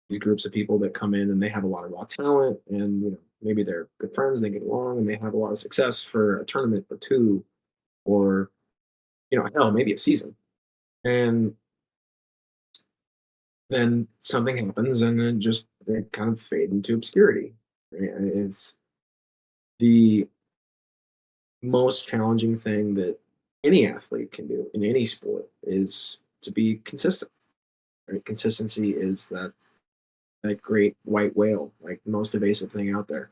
these groups of people that come in and they have a lot of raw talent, and maybe they're good friends, they get along, and they have a lot of success for a tournament or 2, or hell, maybe a season. And then something happens, and then just they kind of fade into obscurity. Right? It's the most challenging thing that any athlete can do in any sport is to be consistent. Right? Consistency is that great white whale, like the most evasive thing out there.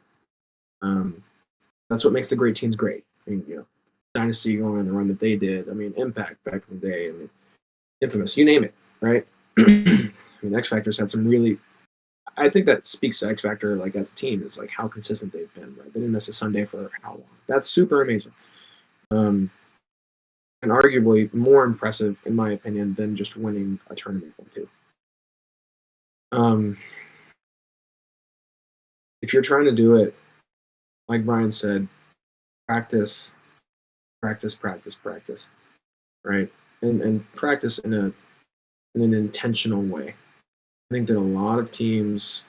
That's what makes the great teams great. I mean, Dynasty going on the run that they did. I mean, Impact back in the day. I mean, Infamous, you name it, right? I mean, X Factor's had some really. I think that speaks to X Factor, like as a team, is like how consistent they've been. Right? They didn't miss a Sunday for how long? That's super amazing, and arguably more impressive, in my opinion, than just winning a tournament or 2. If you're trying to do it, like Brian said, practice, right? And practice in an intentional way. I think that a lot of teams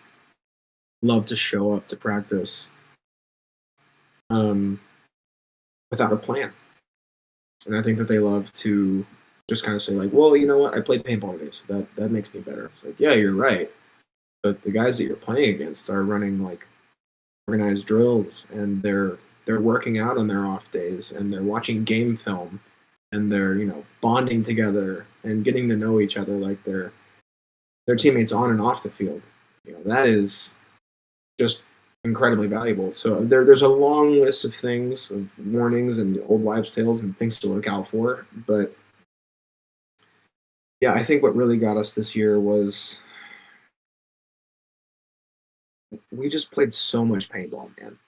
love to show up to practice, without a plan. And I think that they love to just kind of say like, well, you know what? I played paintball today, so that makes me better. It's like, yeah, you're right. But the guys that you're playing against are running like organized drills, and they're working out on their off days, and they're watching game film, and they're bonding together and getting to know each other like they're teammates on and off the field. That is just incredibly valuable. So there's a long list of things, of warnings and old wives' tales and things to look out for. But yeah, I think what really got us this year was we just played so much paintball, man,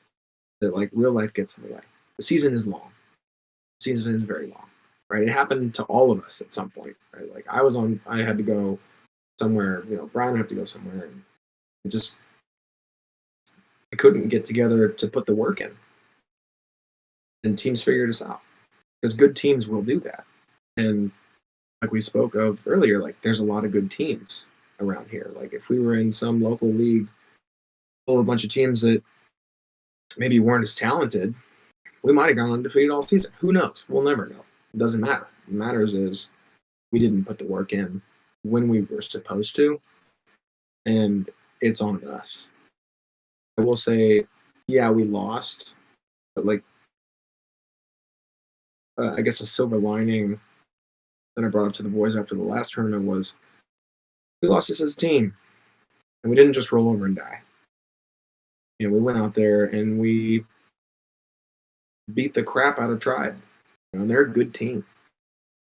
that like real life gets in the way. The season is long. The season is very long, right? It happened to all of us at some point, right? Like I had to go somewhere, Brian had to go somewhere, and I couldn't get together to put the work in. And teams figured us out, because good teams will do that. And like we spoke of earlier, like there's a lot of good teams around here. Like if we were in some local league full of a bunch of teams that maybe weren't as talented, we might have gone undefeated all season. Who knows? We'll never know. It doesn't matter. What matters is we didn't put the work in when we were supposed to, and it's on us. I will say, yeah, we lost, but like, I guess a silver lining that I brought up to the boys after the last tournament was we lost this as a team, and we didn't just roll over and die. We went out there and we beat the crap out of Tribe. And they're a good team.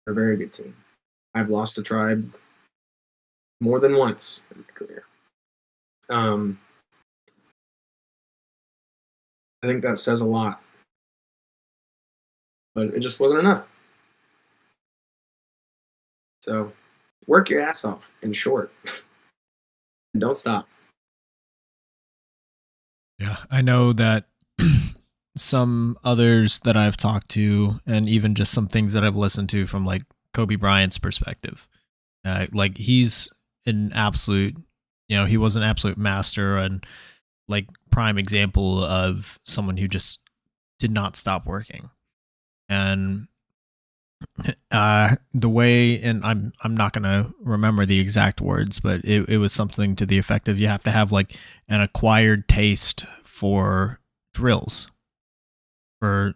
They're a very good team. I've lost to Tribe more than once in my career. I think that says a lot. But it just wasn't enough. So work your ass off, in short. And don't stop. Yeah, I know that some others that I've talked to, and even just some things that I've listened to from like Kobe Bryant's perspective, like he's an absolute, he was an absolute master and like prime example of someone who just did not stop working. And the way, and I'm not gonna remember the exact words, but it was something to the effect of you have to have like an acquired taste for drills, for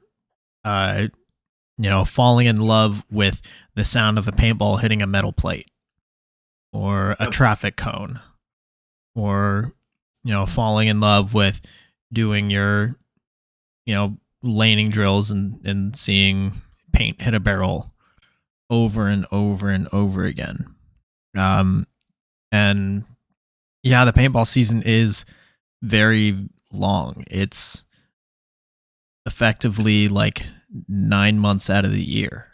falling in love with the sound of a paintball hitting a metal plate or a traffic cone, or falling in love with doing your laning drills and seeing paint hit a barrel over and over and over again. And yeah, the paintball season is very long. It's effectively like 9 months out of the year,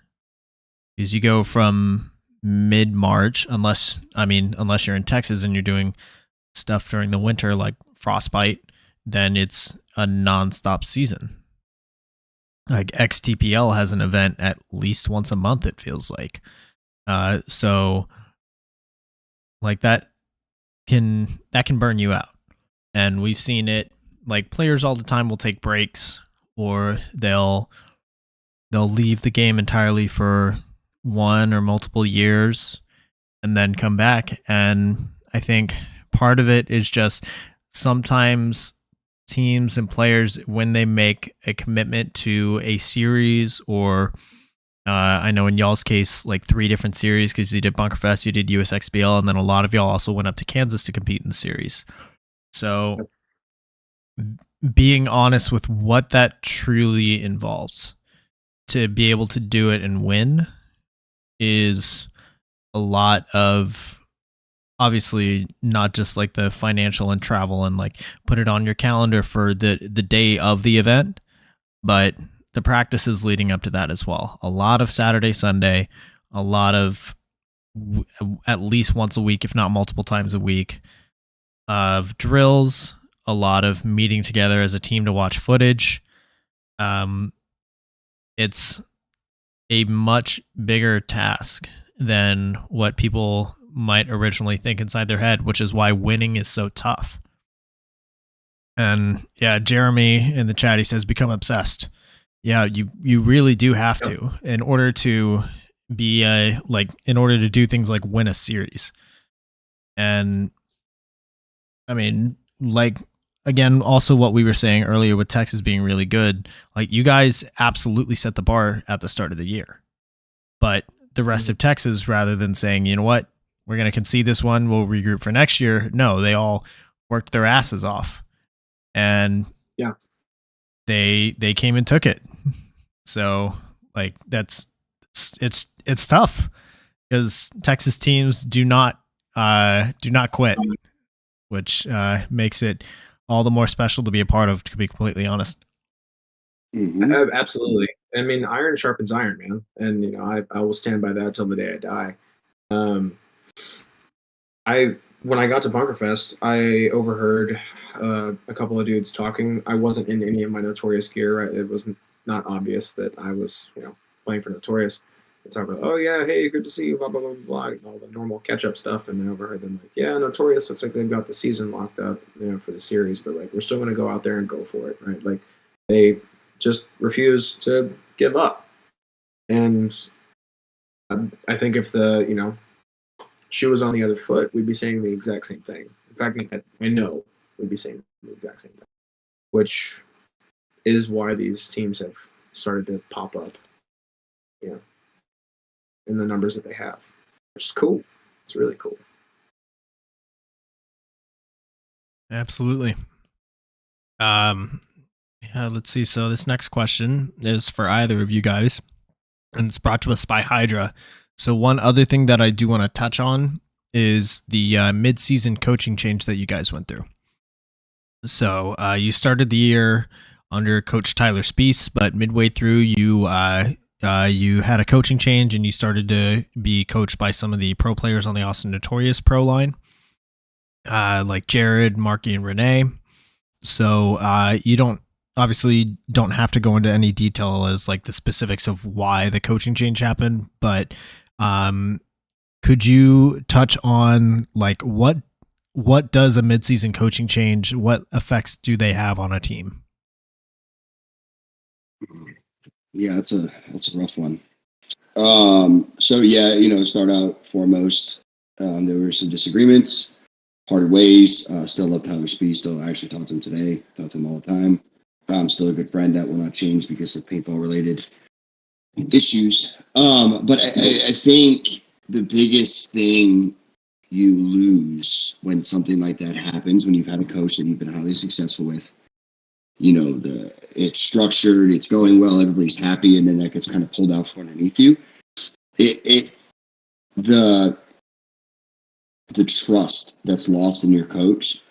because you go from mid-March, unless you're in Texas and you're doing stuff during the winter like frostbite, then it's a non-stop season. Like XTPL has an event at least once a month, it feels like. So like that can burn you out. And we've seen it, like players all the time will take breaks, or they'll leave the game entirely for 1 or multiple years and then come back. And I think part of it is just sometimes teams and players, when they make a commitment to a series, or I know in y'all's case, like 3 different series, because you did Bunkerfest, you did USXBL, and then a lot of y'all also went up to Kansas to compete in the series. So being honest with what that truly involves to be able to do it and win is a lot of, obviously not just like the financial and travel and like put it on your calendar for the day of the event, but the practices leading up to that as well. A lot of Saturday, Sunday, a lot of at least once a week, if not multiple times a week, of drills, a lot of meeting together as a team to watch footage. It's a much bigger task than what people might originally think inside their head, which is why winning is so tough. And yeah, Jeremy in the chat, he says, become obsessed. Yeah, you really do have to in order to be in order to do things like win a series. And I mean, like again, also what we were saying earlier with Texas being really good, like you guys absolutely set the bar at the start of the year. But the rest of Texas, rather than saying, you know what, we're going to concede this one, we'll regroup for next year. No, they all worked their asses off, and Yeah. they came and took it. So like it's tough because Texas teams do not quit, which makes it all the more special to be a part of, to be completely honest. Absolutely. I mean, iron sharpens iron, man, and you know, I will stand by that till the day I die. When I got to Bunkerfest, I overheard a couple of dudes talking. I wasn't in any of my Notorious gear. It was not obvious that I was, you know, playing for Notorious. They talk about, oh yeah, hey, good to see you, blah blah blah blah, all the normal catch-up stuff. And I overheard them like, yeah, Notorious looks like they've got the season locked up, you know, for the series, but like we're still going to go out there and go for it, right? Like they just refuse to give up. And I think if the, you know, shoe was on the other foot, we'd be saying the exact same thing. In fact, I know we'd be saying the exact same thing, which is why these teams have started to pop up, you know, in the numbers that they have, which is cool. It's really cool. Absolutely. Yeah, let's see. So this next question is for either of you guys, and it's brought to us by Hydra. So one other thing that I do want to touch on is the mid-season coaching change that you guys went through. So you started the year under Coach Tyler Spees, but midway through you had a coaching change and you started to be coached by some of the pro players on the Austin Notorious pro line, like Jared, Marky, and Renee. So you don't have to go into any detail as like the specifics of why the coaching change happened, but could you touch on like what does a midseason coaching change, what effects do they have on a team? Yeah, that's a rough one. So yeah, you know, start out foremost, there were some disagreements, parted ways. Still love Tyler Speed. Still actually talk to him today. Talk to him all the time. I'm still a good friend. That will not change because of paintball related issues. But I think the biggest thing you lose when something like that happens, when you've had a coach that you've been highly successful with, you know, it's structured, it's going well, everybody's happy, and then that gets kind of pulled out from underneath you. The trust that's lost in your coach.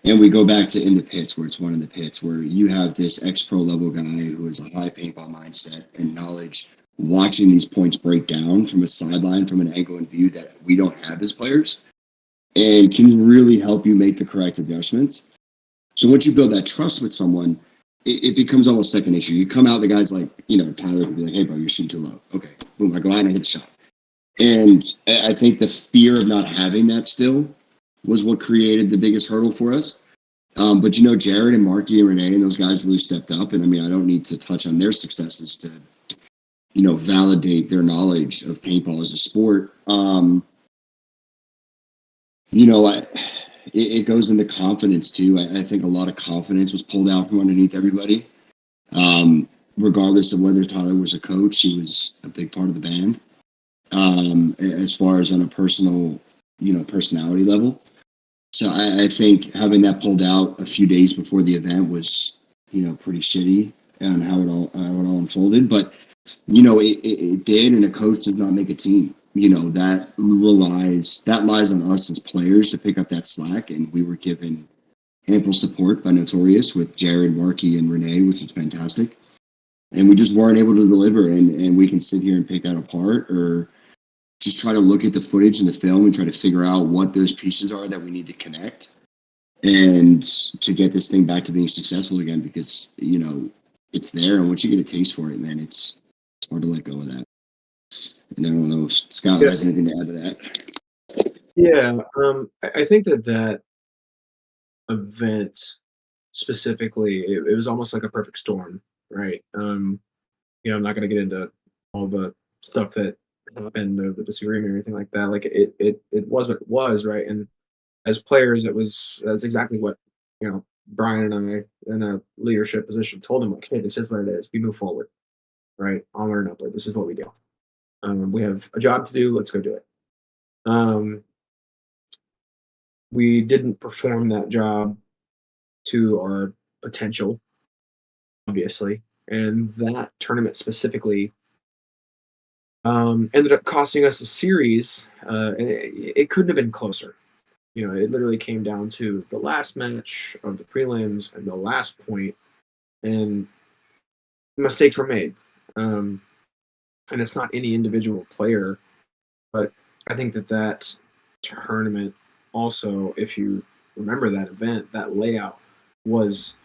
And we go back to In the Pits, where it's one in the pits, where you have this ex-pro level guy who has a high paintball mindset and knowledge, watching these points break down from a sideline, from an angle and view that we don't have as players, and can really help you make the correct adjustments. So once you build that trust with someone, it becomes almost second nature. You come out, the guy's like, you know, Tyler would be like, hey, bro, you're shooting too low. Okay, boom, I go out and I hit the shot. And I think the fear of not having that still was what created the biggest hurdle for us. But, you know, Jared and Marky and Renee and those guys really stepped up. And, I mean, I don't need to touch on their successes to, you know, validate their knowledge of paintball as a sport. You know, it goes into confidence, too. I think a lot of confidence was pulled out from underneath everybody. Regardless of whether Tyler was a coach, he was a big part of the band. As far as on a personal, you know, personality level. So I think having that pulled out a few days before the event was, you know, pretty shitty on how it all unfolded. But, you know, it did, and a coach does not make a team. You know, that lies on us as players to pick up that slack, and we were given ample support by Notorious with Jared, Marky, and Renee, which was fantastic. And we just weren't able to deliver, and we can sit here and pick that apart, or just try to look at the footage and the film and try to figure out what those pieces are that we need to connect and to get this thing back to being successful again, because, you know, it's there. And once you get a taste for it, man, it's hard to let go of that. And I don't know if Scott has anything to add to that. Yeah. I think that event specifically, it was almost like a perfect storm, right? I'm not going to get into all the stuff that happened or the disagreement or anything like that. Like it was what it was, right? And as players, that's exactly what Brian and I in a leadership position told him, like, hey, this is what it is. We move forward, right? Onward and upward. This is what we do. We have a job to do. Let's go do it. Um, we didn't perform that job to our potential, obviously, and that tournament specifically ended up costing us a series, and it couldn't have been closer. It literally came down to the last match of the prelims and the last point, and mistakes were made. And it's not any individual player, but I think that tournament also, if you remember that event, that layout was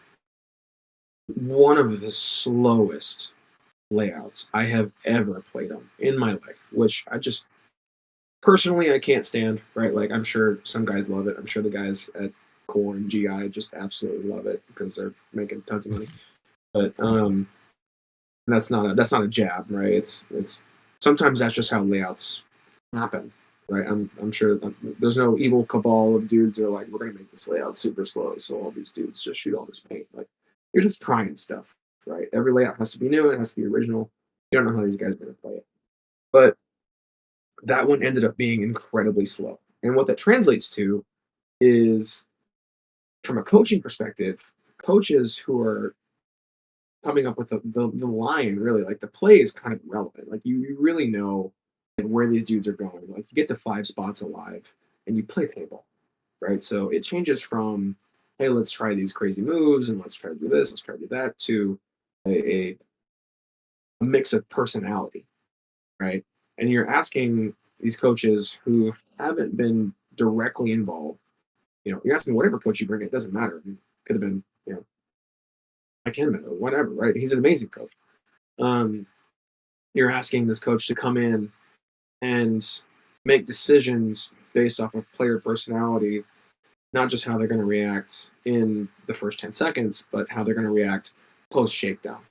one of the slowest layouts I have ever played on in my life, which I just personally I can't stand, right? Like I'm sure some guys love it. I'm sure the guys at Core and GI just absolutely love it because they're making tons of money. But that's not a jab, right? It's sometimes that's just how layouts happen, right? I'm sure there's no evil cabal of dudes that are like, we're gonna make this layout super slow, so all these dudes just shoot all this paint. Like you're just trying stuff, right? Every layout has to be new, it has to be original. You don't know how these guys are gonna play it. But that one ended up being incredibly slow. And what that translates to is from a coaching perspective, coaches who are coming up with the line really like the play is kind of relevant. Like you really know like, where these dudes are going. Like you get to 5 spots alive and you play paintball, right? So it changes from hey, let's try these crazy moves and let's try to do this, let's try to do that to a mix of personality, right? And you're asking these coaches who haven't been directly involved. You're asking whatever coach you bring, it doesn't matter. It could have been, Mike Hinman or whatever, right? He's an amazing coach. You're asking this coach to come in and make decisions based off of player personality, not just how they're going to react in the first 10 seconds, but how they're going to react post shakedown.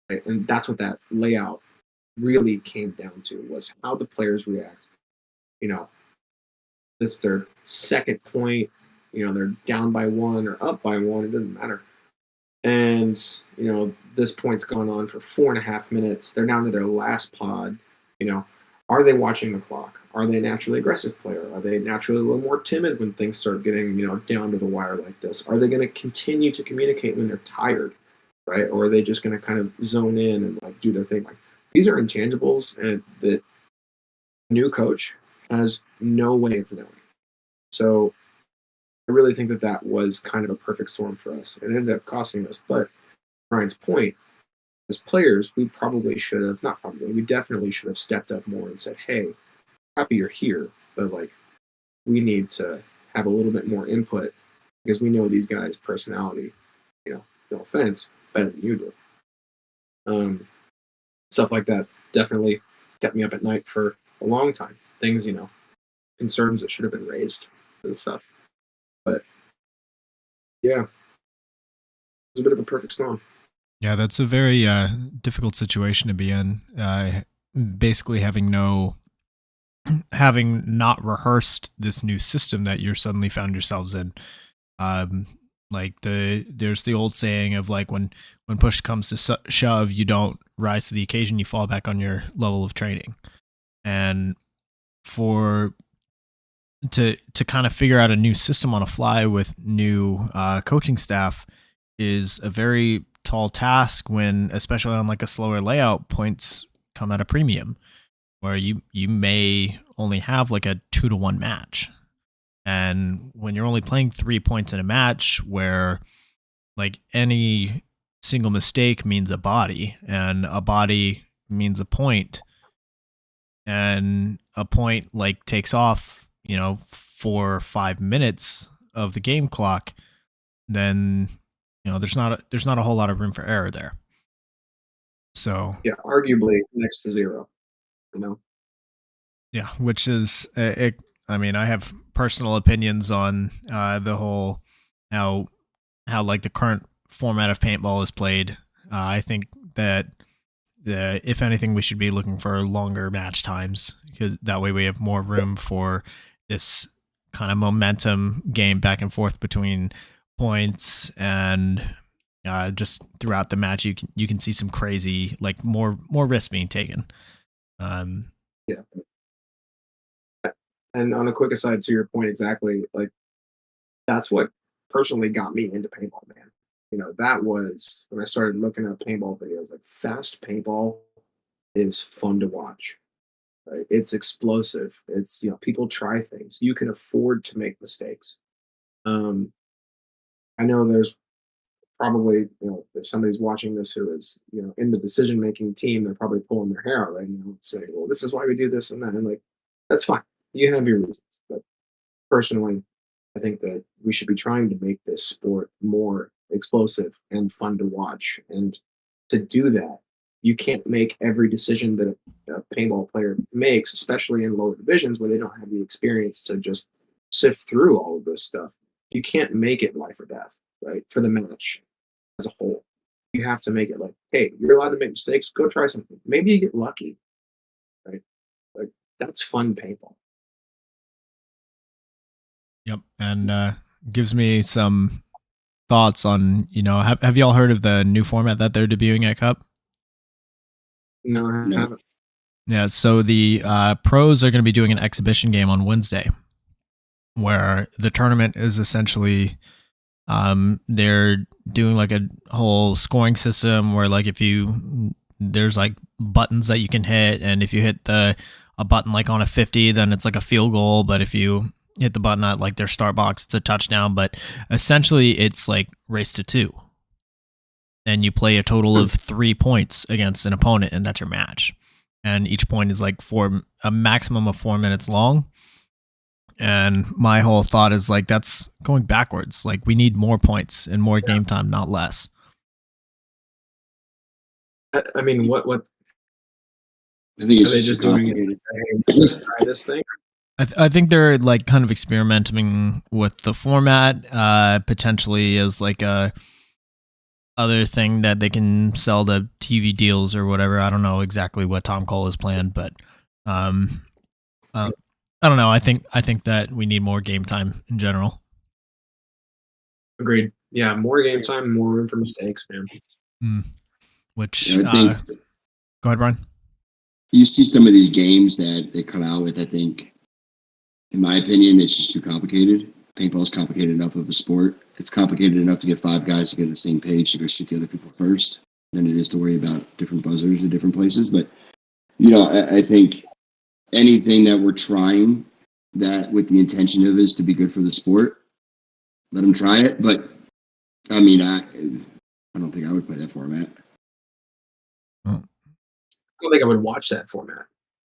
Right? And that's what that layout really came down to was how the players react. This is their second point, they're down by 1 or up by 1, it doesn't matter. And, this point's gone on for 4.5 minutes. They're down to their last pod. Are they watching the clock? Are they a naturally aggressive player? Are they naturally a little more timid when things start getting, down to the wire like this? Are they going to continue to communicate when they're tired, right? Or are they just going to kind of zone in and like do their thing? Like these are intangibles and that a new coach has no way of knowing. So I really think that was kind of a perfect storm for us. It ended up costing us. But Ryan's point, as players, we definitely should have stepped up more and said, hey, happy you're here, but like we need to have a little bit more input because we know these guys' personality, no offense, better than you do. Stuff like that definitely kept me up at night for a long time. Things, concerns that should have been raised and stuff. But yeah, it was a bit of a perfect storm. Yeah, that's a very difficult situation to be in. Basically having not rehearsed this new system that you're suddenly found yourselves in. There's the old saying of like when push comes to shove, you don't rise to the occasion, you fall back on your level of training. And to kind of figure out a new system on a fly with new coaching staff is a very tall task when, especially on like a slower layout, points come at a premium where you may only have like a 2-to-1 match. And when you're only playing 3 points in a match where like any single mistake means a body and a body means a point and a point like takes off, 4 or 5 minutes of the game clock, then there's not a whole lot of room for error there. So yeah, arguably next to zero. Yeah, which is it. I mean, I have personal opinions on the whole how like the current format of paintball is played. I think that if anything, we should be looking for longer match times, because that way we have more room for this kind of momentum game back and forth between points, and just throughout the match you can see some crazy, like more risks being taken. Yeah. And on a quick aside to your point, exactly, like that's what personally got me into paintball, man. That was when I started looking at paintball videos. Like fast paintball is fun to watch. Right? It's explosive. It's people try things. You can afford to make mistakes. I know there's probably if somebody's watching this who is in the decision making team, they're probably pulling their hair out right now, saying, "Well, this is why we do this and that," and like that's fine. You have your reasons, but personally, I think that we should be trying to make this sport more explosive and fun to watch. And to do that, you can't make every decision that a paintball player makes, especially in lower divisions where they don't have the experience to just sift through all of this stuff. You can't make it life or death, right? For the match as a whole. You have to make it like, hey, you're allowed to make mistakes. Go try something. Maybe you get lucky, right? Like that's fun paintball. Yep, and gives me some thoughts on, have y'all heard of the new format that they're debuting at Cup? No, I haven't. Yeah, so the pros are going to be doing an exhibition game on Wednesday, where the tournament is essentially, they're doing like a whole scoring system where like there's like buttons that you can hit, and if you hit a button like on a 50, then it's like a field goal, but if you hit the button at like their start box, it's a touchdown. But essentially it's like race to 2, and you play a total of 3 points against an opponent, and that's your match. And each point is like a maximum of 4 minutes long. And my whole thought is like, that's going backwards. Like we need more points and more game time, not less. I mean, what I think it's are they just doing complicated. it? Try this thing. I think they're like kind of experimenting with the format, potentially as like a other thing that they can sell to TV deals or whatever. I don't know exactly what Tom Cole has planned, but I don't know. I think that we need more game time in general. Agreed. Yeah, more game time, more room for mistakes, man. Which Yeah, I think go ahead, Brian. you see some of these games that they come out with. I think, in my opinion, it's just too complicated. Paintball is complicated enough of a sport. It's complicated enough to get 5 guys to get on the same page to go shoot the other people first than it is to worry about different buzzers at different places. But, I think anything that we're trying that with the intention of is to be good for the sport, let them try it. But, I mean, I don't think I would play that format. I don't think I would watch that format.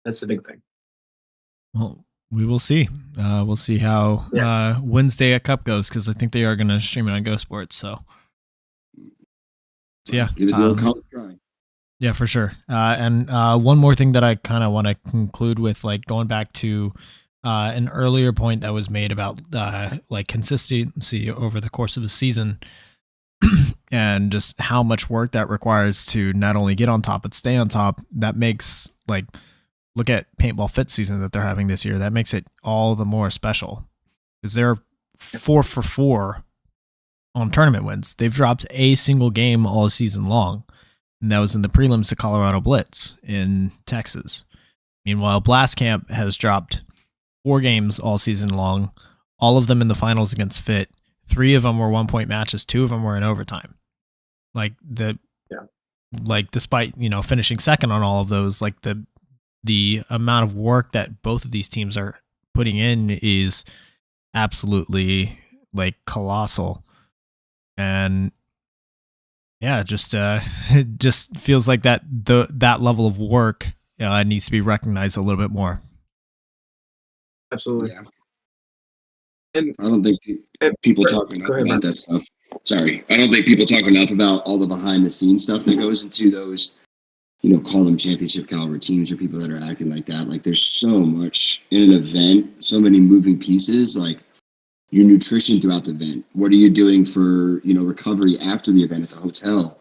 That's the big thing. Well, we will see. We'll see how Wednesday at Cup goes, because I think they are going to stream it on Go Sports. So yeah, Give it the old college try. Yeah, for sure. And one more thing that I kind of want to conclude with, like going back to an earlier point that was made about like consistency over the course of a season, and just how much work that requires to not only get on top but stay on top. That makes, like, look at Paintball Fit season that they're having this year. That makes it all the more special, because they're 4 for 4 on tournament wins. They've dropped a single game all season long, and that was in the prelims to Colorado Blitz in Texas. Meanwhile, Blast Camp has dropped 4 games all season long, all of them in the finals against Fit. 3 of them were 1-point matches. 2 of them were in overtime. Like despite finishing second on all of those, like the amount of work that both of these teams are putting in is absolutely like colossal. And yeah, just it just feels like that level of work needs to be recognized a little bit more. Absolutely. Yeah. And I don't think people talk enough about that stuff. Sorry. I don't think people talk enough about all the behind the scenes stuff that goes into those, call them championship caliber teams or people that are acting like that. Like, there's so much in an event, so many moving pieces, like your nutrition throughout the event. What are you doing for, recovery after the event at the hotel?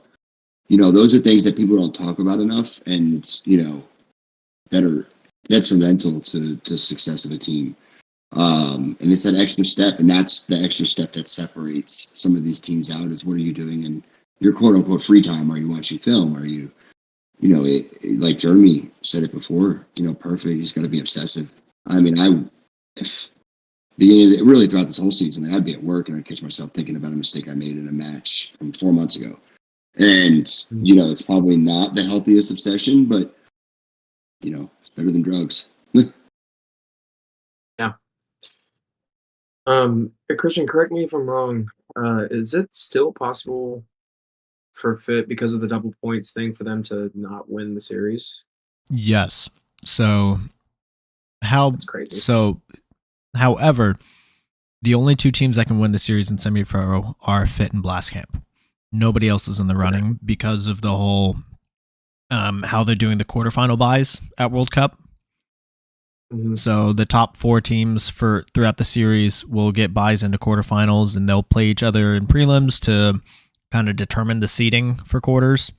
those are things that people don't talk about enough, and that are detrimental to the success of a team. And it's that extra step, and that's the extra step that separates some of these teams out. Is what are you doing in your quote unquote free time? Are you watching film? Are you, like Jeremy said it before, perfect. He's got to be obsessive. I mean, really throughout this whole season, I'd be at work and I'd catch myself thinking about a mistake I made in a match from 4 months ago. And, it's probably not the healthiest obsession, but, it's better than drugs. Yeah. Christian, correct me if I'm wrong. Is it still possible for Fit, because of the double points thing, for them to not win the series? Yes. So That's crazy. So, however, the only two teams that can win the series in semi-pro are Fit and Blast Camp. Nobody else is in the running because of the whole how they're doing the quarterfinal buys at World Cup. Mm-hmm. So the top 4 teams throughout the series will get buys into quarterfinals, and they'll play each other in prelims to kind of determine the seeding for quarters.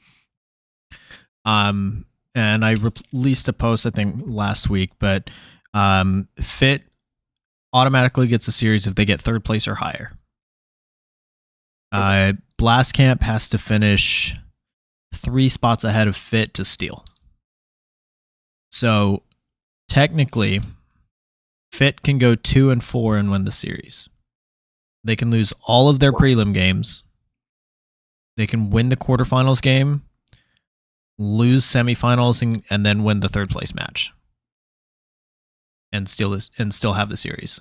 And I released a post, I think, last week, but Fit automatically gets a series if they get 3rd place or higher. Blast Camp has to finish 3 spots ahead of Fit to steal. So technically, Fit can go 2-4 and win the series. They can lose all of their prelim games. They can win the quarterfinals game, lose semifinals, and then win the 3rd place match, and still have the series.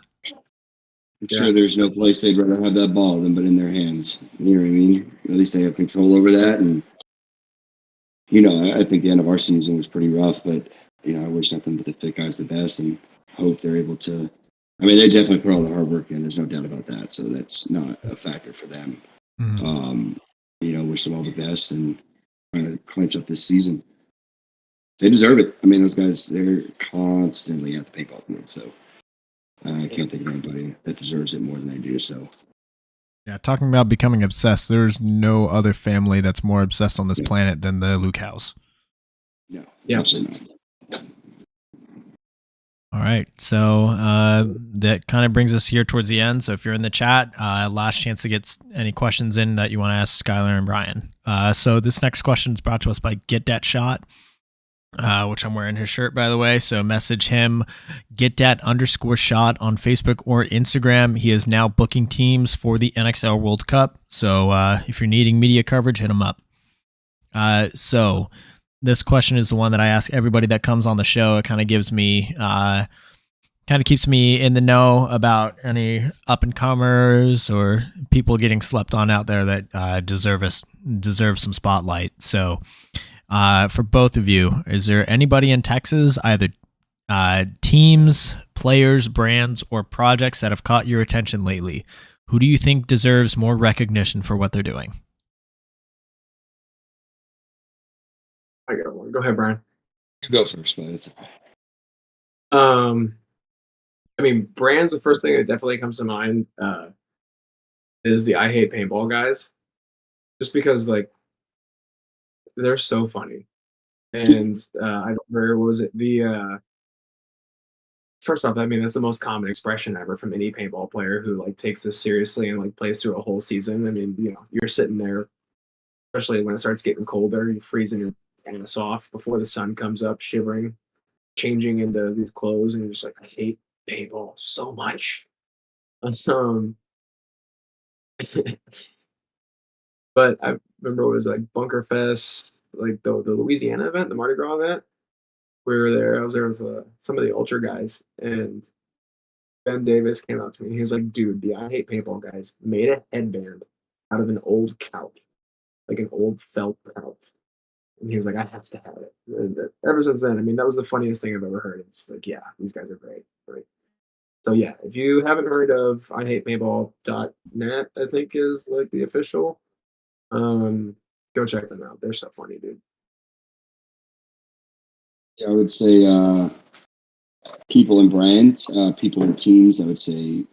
I'm sure there's no place they'd rather have that ball than but in their hands. You know what I mean? At least they have control over that. And, I think the end of our season was pretty rough, but, I wish nothing but the Fit guys the best and hope they're able to. I mean, they definitely put all the hard work in. There's no doubt about that. So that's not a factor for them. Mm-hmm. Wish them all the best and trying to clinch up this season. They deserve it. I mean, those guys, they're constantly at the paintball field. So I can't think of anybody that deserves it more than they do. So, yeah, talking about becoming obsessed, there's no other family that's more obsessed on this planet than the Luke house. No, yeah. Absolutely not. All right, so that kind of brings us here towards the end. So if you're in the chat, last chance to get any questions in that you want to ask Skylar and Brian. So this next question is brought to us by Get That Shot, which I'm wearing his shirt, by the way. So message him, GetDat_shot on Facebook or Instagram. He is now booking teams for the NXL World Cup. So if you're needing media coverage, hit him up. So this question is the one that I ask everybody that comes on the show. It kind of gives me, keeps me in the know about any up and comers or people getting slept on out there that deserve some spotlight. So, for both of you, is there anybody in Texas, either teams, players, brands, or projects that have caught your attention lately? Who do you think deserves more recognition for what they're doing? I got one. Go ahead, Brian. You go first, man. It's okay. I mean, brands, the first thing that definitely comes to mind is the I Hate Paintball guys. Just because, like, they're so funny. And I don't remember, what was it? First off, I mean, that's the most common expression ever from any paintball player who, like, takes this seriously and, like, plays through a whole season. I mean, you're sitting there, especially when it starts getting colder, you're freezing your ass off before the sun comes up, shivering, changing into these clothes, and you're just like, I hate paintball so much. But I remember it was like Bunker Fest, like the Louisiana event, the Mardi Gras event. We were there. I was there with some of the Ultra guys, and Ben Davis came up to me. He was like, dude, the I Hate Paintball guys made a headband out of an old couch, like an old felt couch. And he was like, I have to have it. And ever since then, I mean, that was the funniest thing I've ever heard. It's like, yeah, these guys are great. Right? So, yeah, if you haven't heard of IHatePaintball.net, I think is like the official, go check them out. They're so funny, dude. Yeah, I would say people and brands, people and teams. I would say,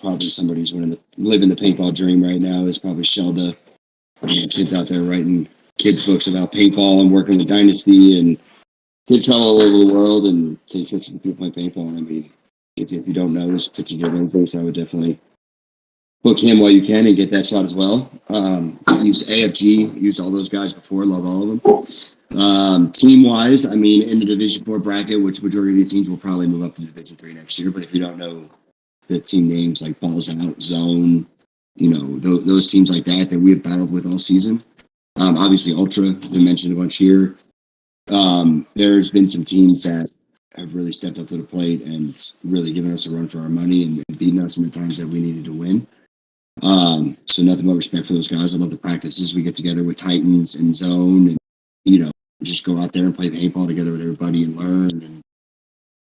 probably somebody who's living the paintball dream right now is probably Shelda. Kids out there writing kids books about paintball and working with Dynasty, and kids travel all over the world and take trips with people play paintball. And I mean, if you don't know his pictures of anything, so I would definitely book him while you can and get that shot as well. Use AFG, used all those guys before, love all of them. Team wise, I mean, in the Division 4 bracket, which majority of these teams will probably move up to Division 3 next year. But if you don't know the team names like Balls Out, Zone, you know, those teams like that we have battled with all season. Obviously, Ultra, we mentioned a bunch here. There's been some teams that have really stepped up to the plate and really given us a run for our money and beaten us in the times that we needed to win. So nothing but respect for those guys. I love the practices we get together with Titans and Zone, and you know, just go out there and play paintball together with everybody and learn. And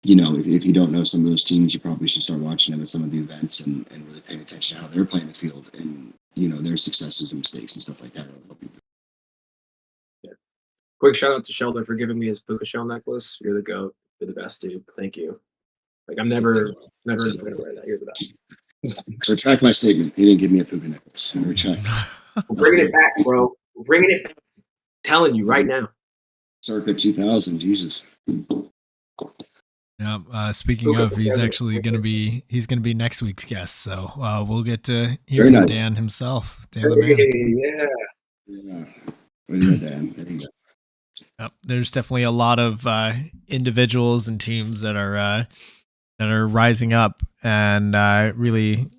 you know, if you don't know some of those teams, you probably should start watching them at some of the events and really paying attention to how they're playing the field and you know their successes and mistakes and stuff like that. Yeah. Quick shout out to Sheldon for giving me his puka shell necklace. You're the GOAT. You're the best, dude. Thank you. Like I'm never gonna wear that. You're the best. So retract my statement. He didn't give me a puka necklace. I retract. We're bringing it back, bro. We're bringing it back. I'm telling you right now. Circa 2000, Jesus. Yeah. Speaking of, he's actually going to be next week's guest. So we'll get to hear Very from nice. Dan himself. Dan the man. Yeah. Wait a minute, Dan. There you go. Yep. There's definitely a lot of individuals and teams that are rising up and really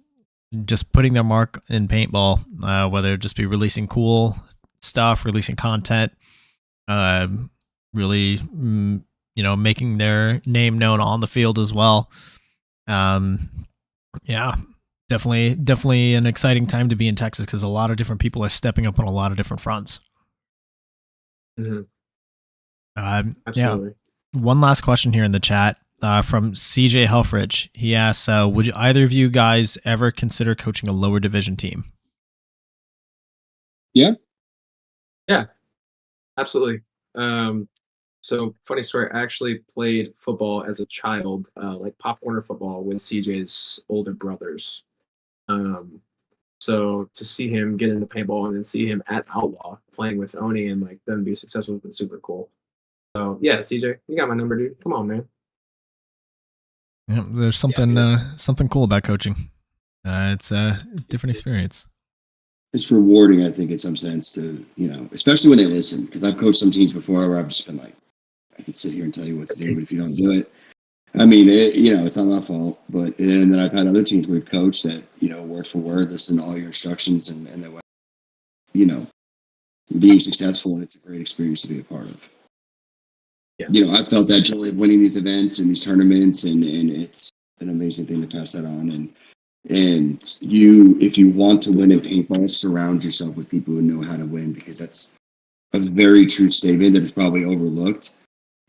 just putting their mark in paintball, whether it just be releasing cool stuff, releasing content, really, you know, making their name known on the field as well. Yeah, definitely an exciting time to be in Texas because a lot of different people are stepping up on a lot of different fronts. Mm-hmm. Yeah. Absolutely. One last question here in the chat. From CJ Helfrich. He asks, would either of you guys ever consider coaching a lower division team? Yeah. Yeah, absolutely. So funny story, I actually played football as a child, like Pop Warner football with CJ's older brothers. So to see him get into paintball and then see him at Outlaw playing with Oni and like them be successful has been super cool. So yeah, CJ, you got my number, dude. Come on, man. Yeah, there's something cool about coaching. It's a different experience. It's rewarding, I think, in some sense to, you know, especially when they listen. Because I've coached some teams before where I've just been like, I can sit here and tell you what to do, but if you don't do it, I mean, you know, it's not my fault. But and then I've had other teams we've coached that, you know, word for word, listen to all your instructions and that way, you know, being successful, and it's a great experience to be a part of. Yeah. You know, I felt that joy of winning these events and these tournaments, and it's an amazing thing to pass that on. And you, if you want to win in paintball, surround yourself with people who know how to win, because that's a very true statement that is probably overlooked.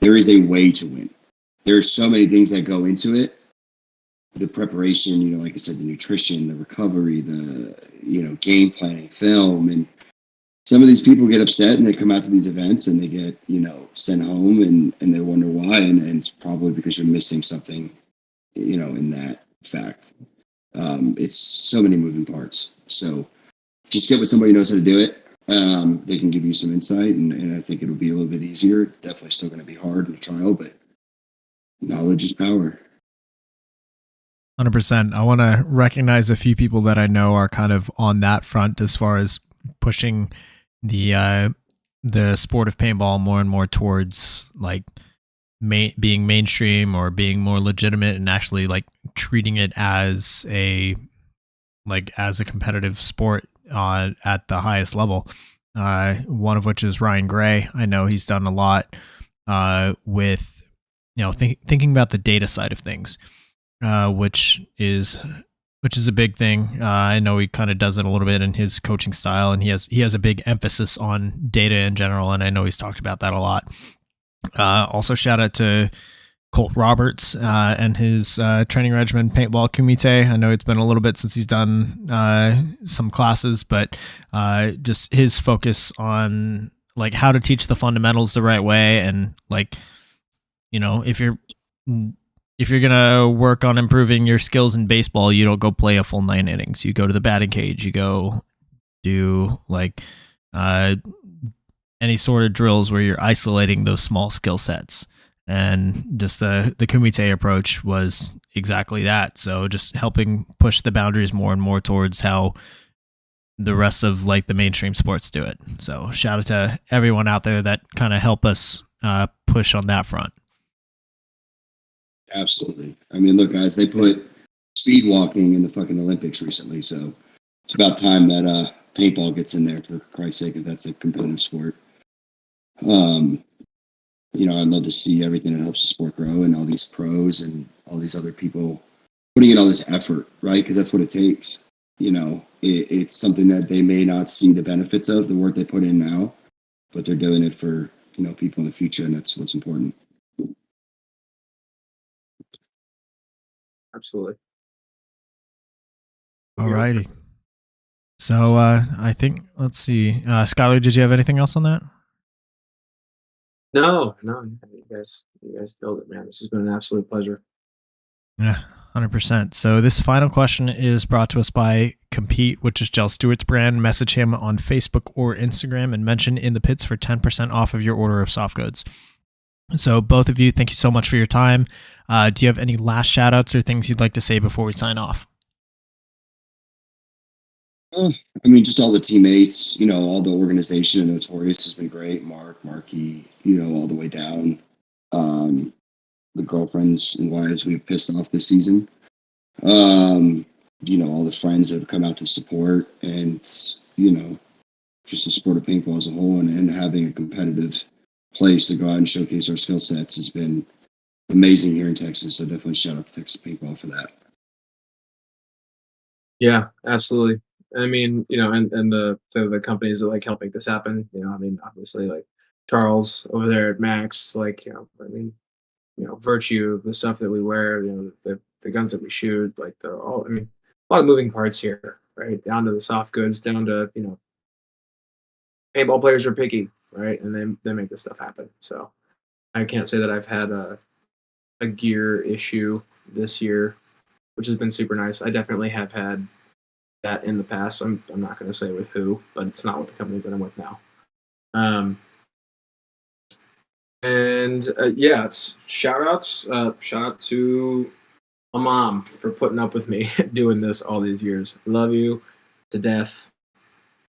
There is a way to win. There's so many things that go into it. The preparation, you know, like I said, the nutrition, the recovery, the, you know, game planning, film, and some of these people get upset and they come out to these events and they get, you know, sent home and they wonder why. And it's probably because you're missing something, you know, in that fact. It's so many moving parts. So just get with somebody who knows how to do it. They can give you some insight and I think it'll be a little bit easier. Definitely still going to be hard in a trial, but knowledge is power. 100%. I want to recognize a few people that I know are kind of on that front as far as pushing the sport of paintball more and more towards like being mainstream or being more legitimate and actually like treating it as a competitive sport at the highest level. One of which is Ryan Gray. I know he's done a lot with, you know, thinking about the data side of things, which is a big thing. I know he kind of does it a little bit in his coaching style, and he has a big emphasis on data in general, and I know he's talked about that a lot. Also, shout out to Colt Roberts and his training regimen, Paintball Kumite. I know it's been a little bit since he's done some classes, but just his focus on like how to teach the fundamentals the right way, and like, you know, if you're gonna work on improving your skills in baseball, you don't go play a full 9 innings. You go to the batting cage. You go do like any sort of drills where you're isolating those small skill sets. And just the kumite approach was exactly that. So just helping push the boundaries more and more towards how the rest of like the mainstream sports do it. So shout out to everyone out there that kind of help us push on that front. Absolutely. I mean, look, guys, they put speed walking in the fucking Olympics recently, so it's about time that paintball gets in there, for Christ's sake, if that's a competitive sport. You know, I'd love to see everything that helps the sport grow and all these pros and all these other people putting in all this effort, right? Because that's what it takes. You know, it's something that they may not see the benefits of, the work they put in now, but they're doing it for, you know, people in the future, and that's what's important. Absolutely. Alrighty. So I think, let's see. Skylar, did you have anything else on that? No, you guys killed it, man. This has been an absolute pleasure. Yeah, 100%. So this final question is brought to us by Compete, which is Jell Stewart's brand. Message him on Facebook or Instagram and mention In the Pits for 10% off of your order of soft goods. So both of you, thank you so much for your time. Do you have any last shout outs or things you'd like to say before we sign off? I mean, just all the teammates, you know, all the organization. Notorious has been great. Marky, you know, all the way down. The girlfriends and wives we've pissed off this season. You know, all the friends that have come out to support, and, you know, just the sport of paintball as a whole, and having a competitive place to go out and showcase our skill sets has been amazing here in Texas. So definitely shout out to Texas Paintball for that. Yeah, absolutely. I mean, you know, and the companies that like help make this happen, you know, I mean, obviously like Charles over there at Max, like, you know, I mean, you know, Virtue, the stuff that we wear, you know, the guns that we shoot, like they're all, I mean, a lot of moving parts here, right? Down to the soft goods, down to, you know, paintball players are picky, right? And they make this stuff happen. So I can't say that I've had a gear issue this year, which has been super nice. I definitely have had that in the past. I'm not going to say with who, but it's not with the companies that I'm with now. Yeah, shout out to my mom for putting up with me doing this all these years. Love you to death.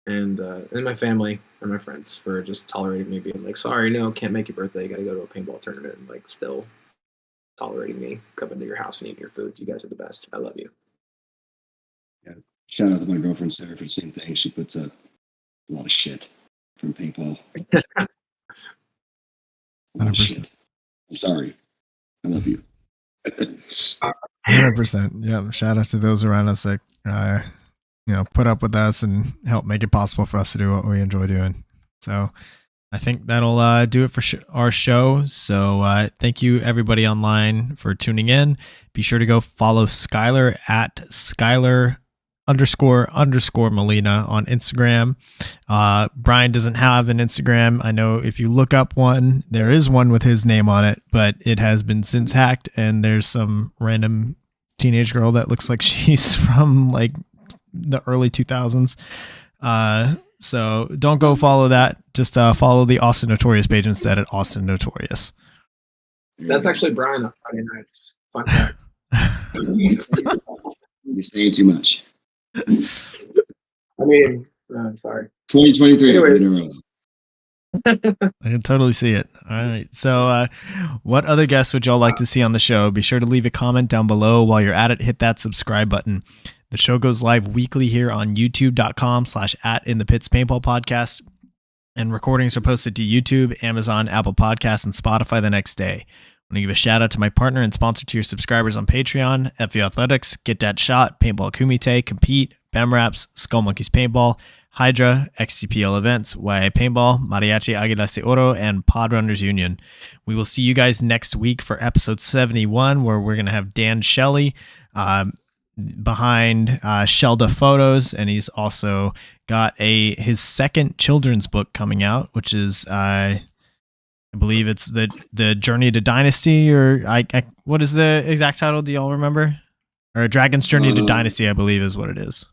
And my family and my friends for just tolerating me being like, sorry, no, can't make your birthday. You got to go to a paintball tournament, and like still tolerating me coming to your house and eating your food. You guys are the best. I love you. Yeah. Shout out to my girlfriend Sarah for the same thing. She puts up a lot of shit from paintball. A lot of shit. I'm sorry. I love you. 100%. Yeah. Shout out to those around us that, you know, put up with us and help make it possible for us to do what we enjoy doing. So I think that'll do it for our show. So thank you everybody online for tuning in. Be sure to go follow Skylar at Skylar __ Molina on Instagram. Brian doesn't have an Instagram. I know if you look up one, there is one with his name on it, but it has been since hacked, and there's some random teenage girl that looks like she's from like the early 2000s. So don't go follow that. Just follow the Austin Notorious page instead at Austin Notorious. That's actually Brian on Friday nights. Fun fact. You're saying too much. I mean, sorry. 2023. Anyway. I can totally see it. All right. So what other guests would y'all like to see on the show? Be sure to leave a comment down below. While you're at it, hit that subscribe button. The show goes live weekly here on youtube.com/@inthepitspaintballpodcast. And recordings are posted to YouTube, Amazon, Apple Podcasts, and Spotify the next day. I want to give a shout out to my partner and sponsor to your subscribers on Patreon, FV Athletics, Get That Shot, Paintball Kumite, Compete, Bem Raps, Skull Monkeys Paintball, Hydra, XTPL Events, YI Paintball, Mariachi Águilas de Oro, and Pod Runners Union. We will see you guys next week for episode 71, where we're going to have Dan Shelley behind Shelda Photos, and he's also got his second children's book coming out, which is I believe it's the Journey to Dynasty, or what is the exact title? Do y'all remember? Or Dragon's Journey to Dynasty, I believe is what it is.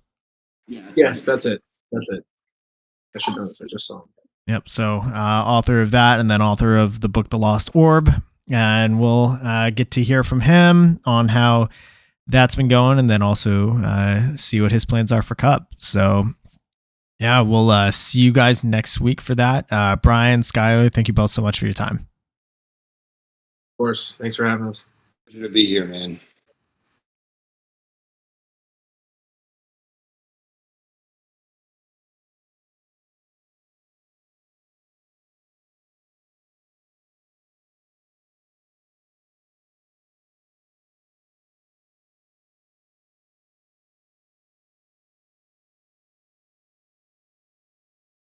Yeah, yes, that's it. I should know this. I just saw him. Yep. So author of that, and then author of the book The Lost Orb. And we'll get to hear from him on how that's been going, and then also see what his plans are for Cup. So yeah, we'll see you guys next week for that. Brian, Skylar, thank you both so much for your time. Of course. Thanks for having us. Pleasure to be here, man.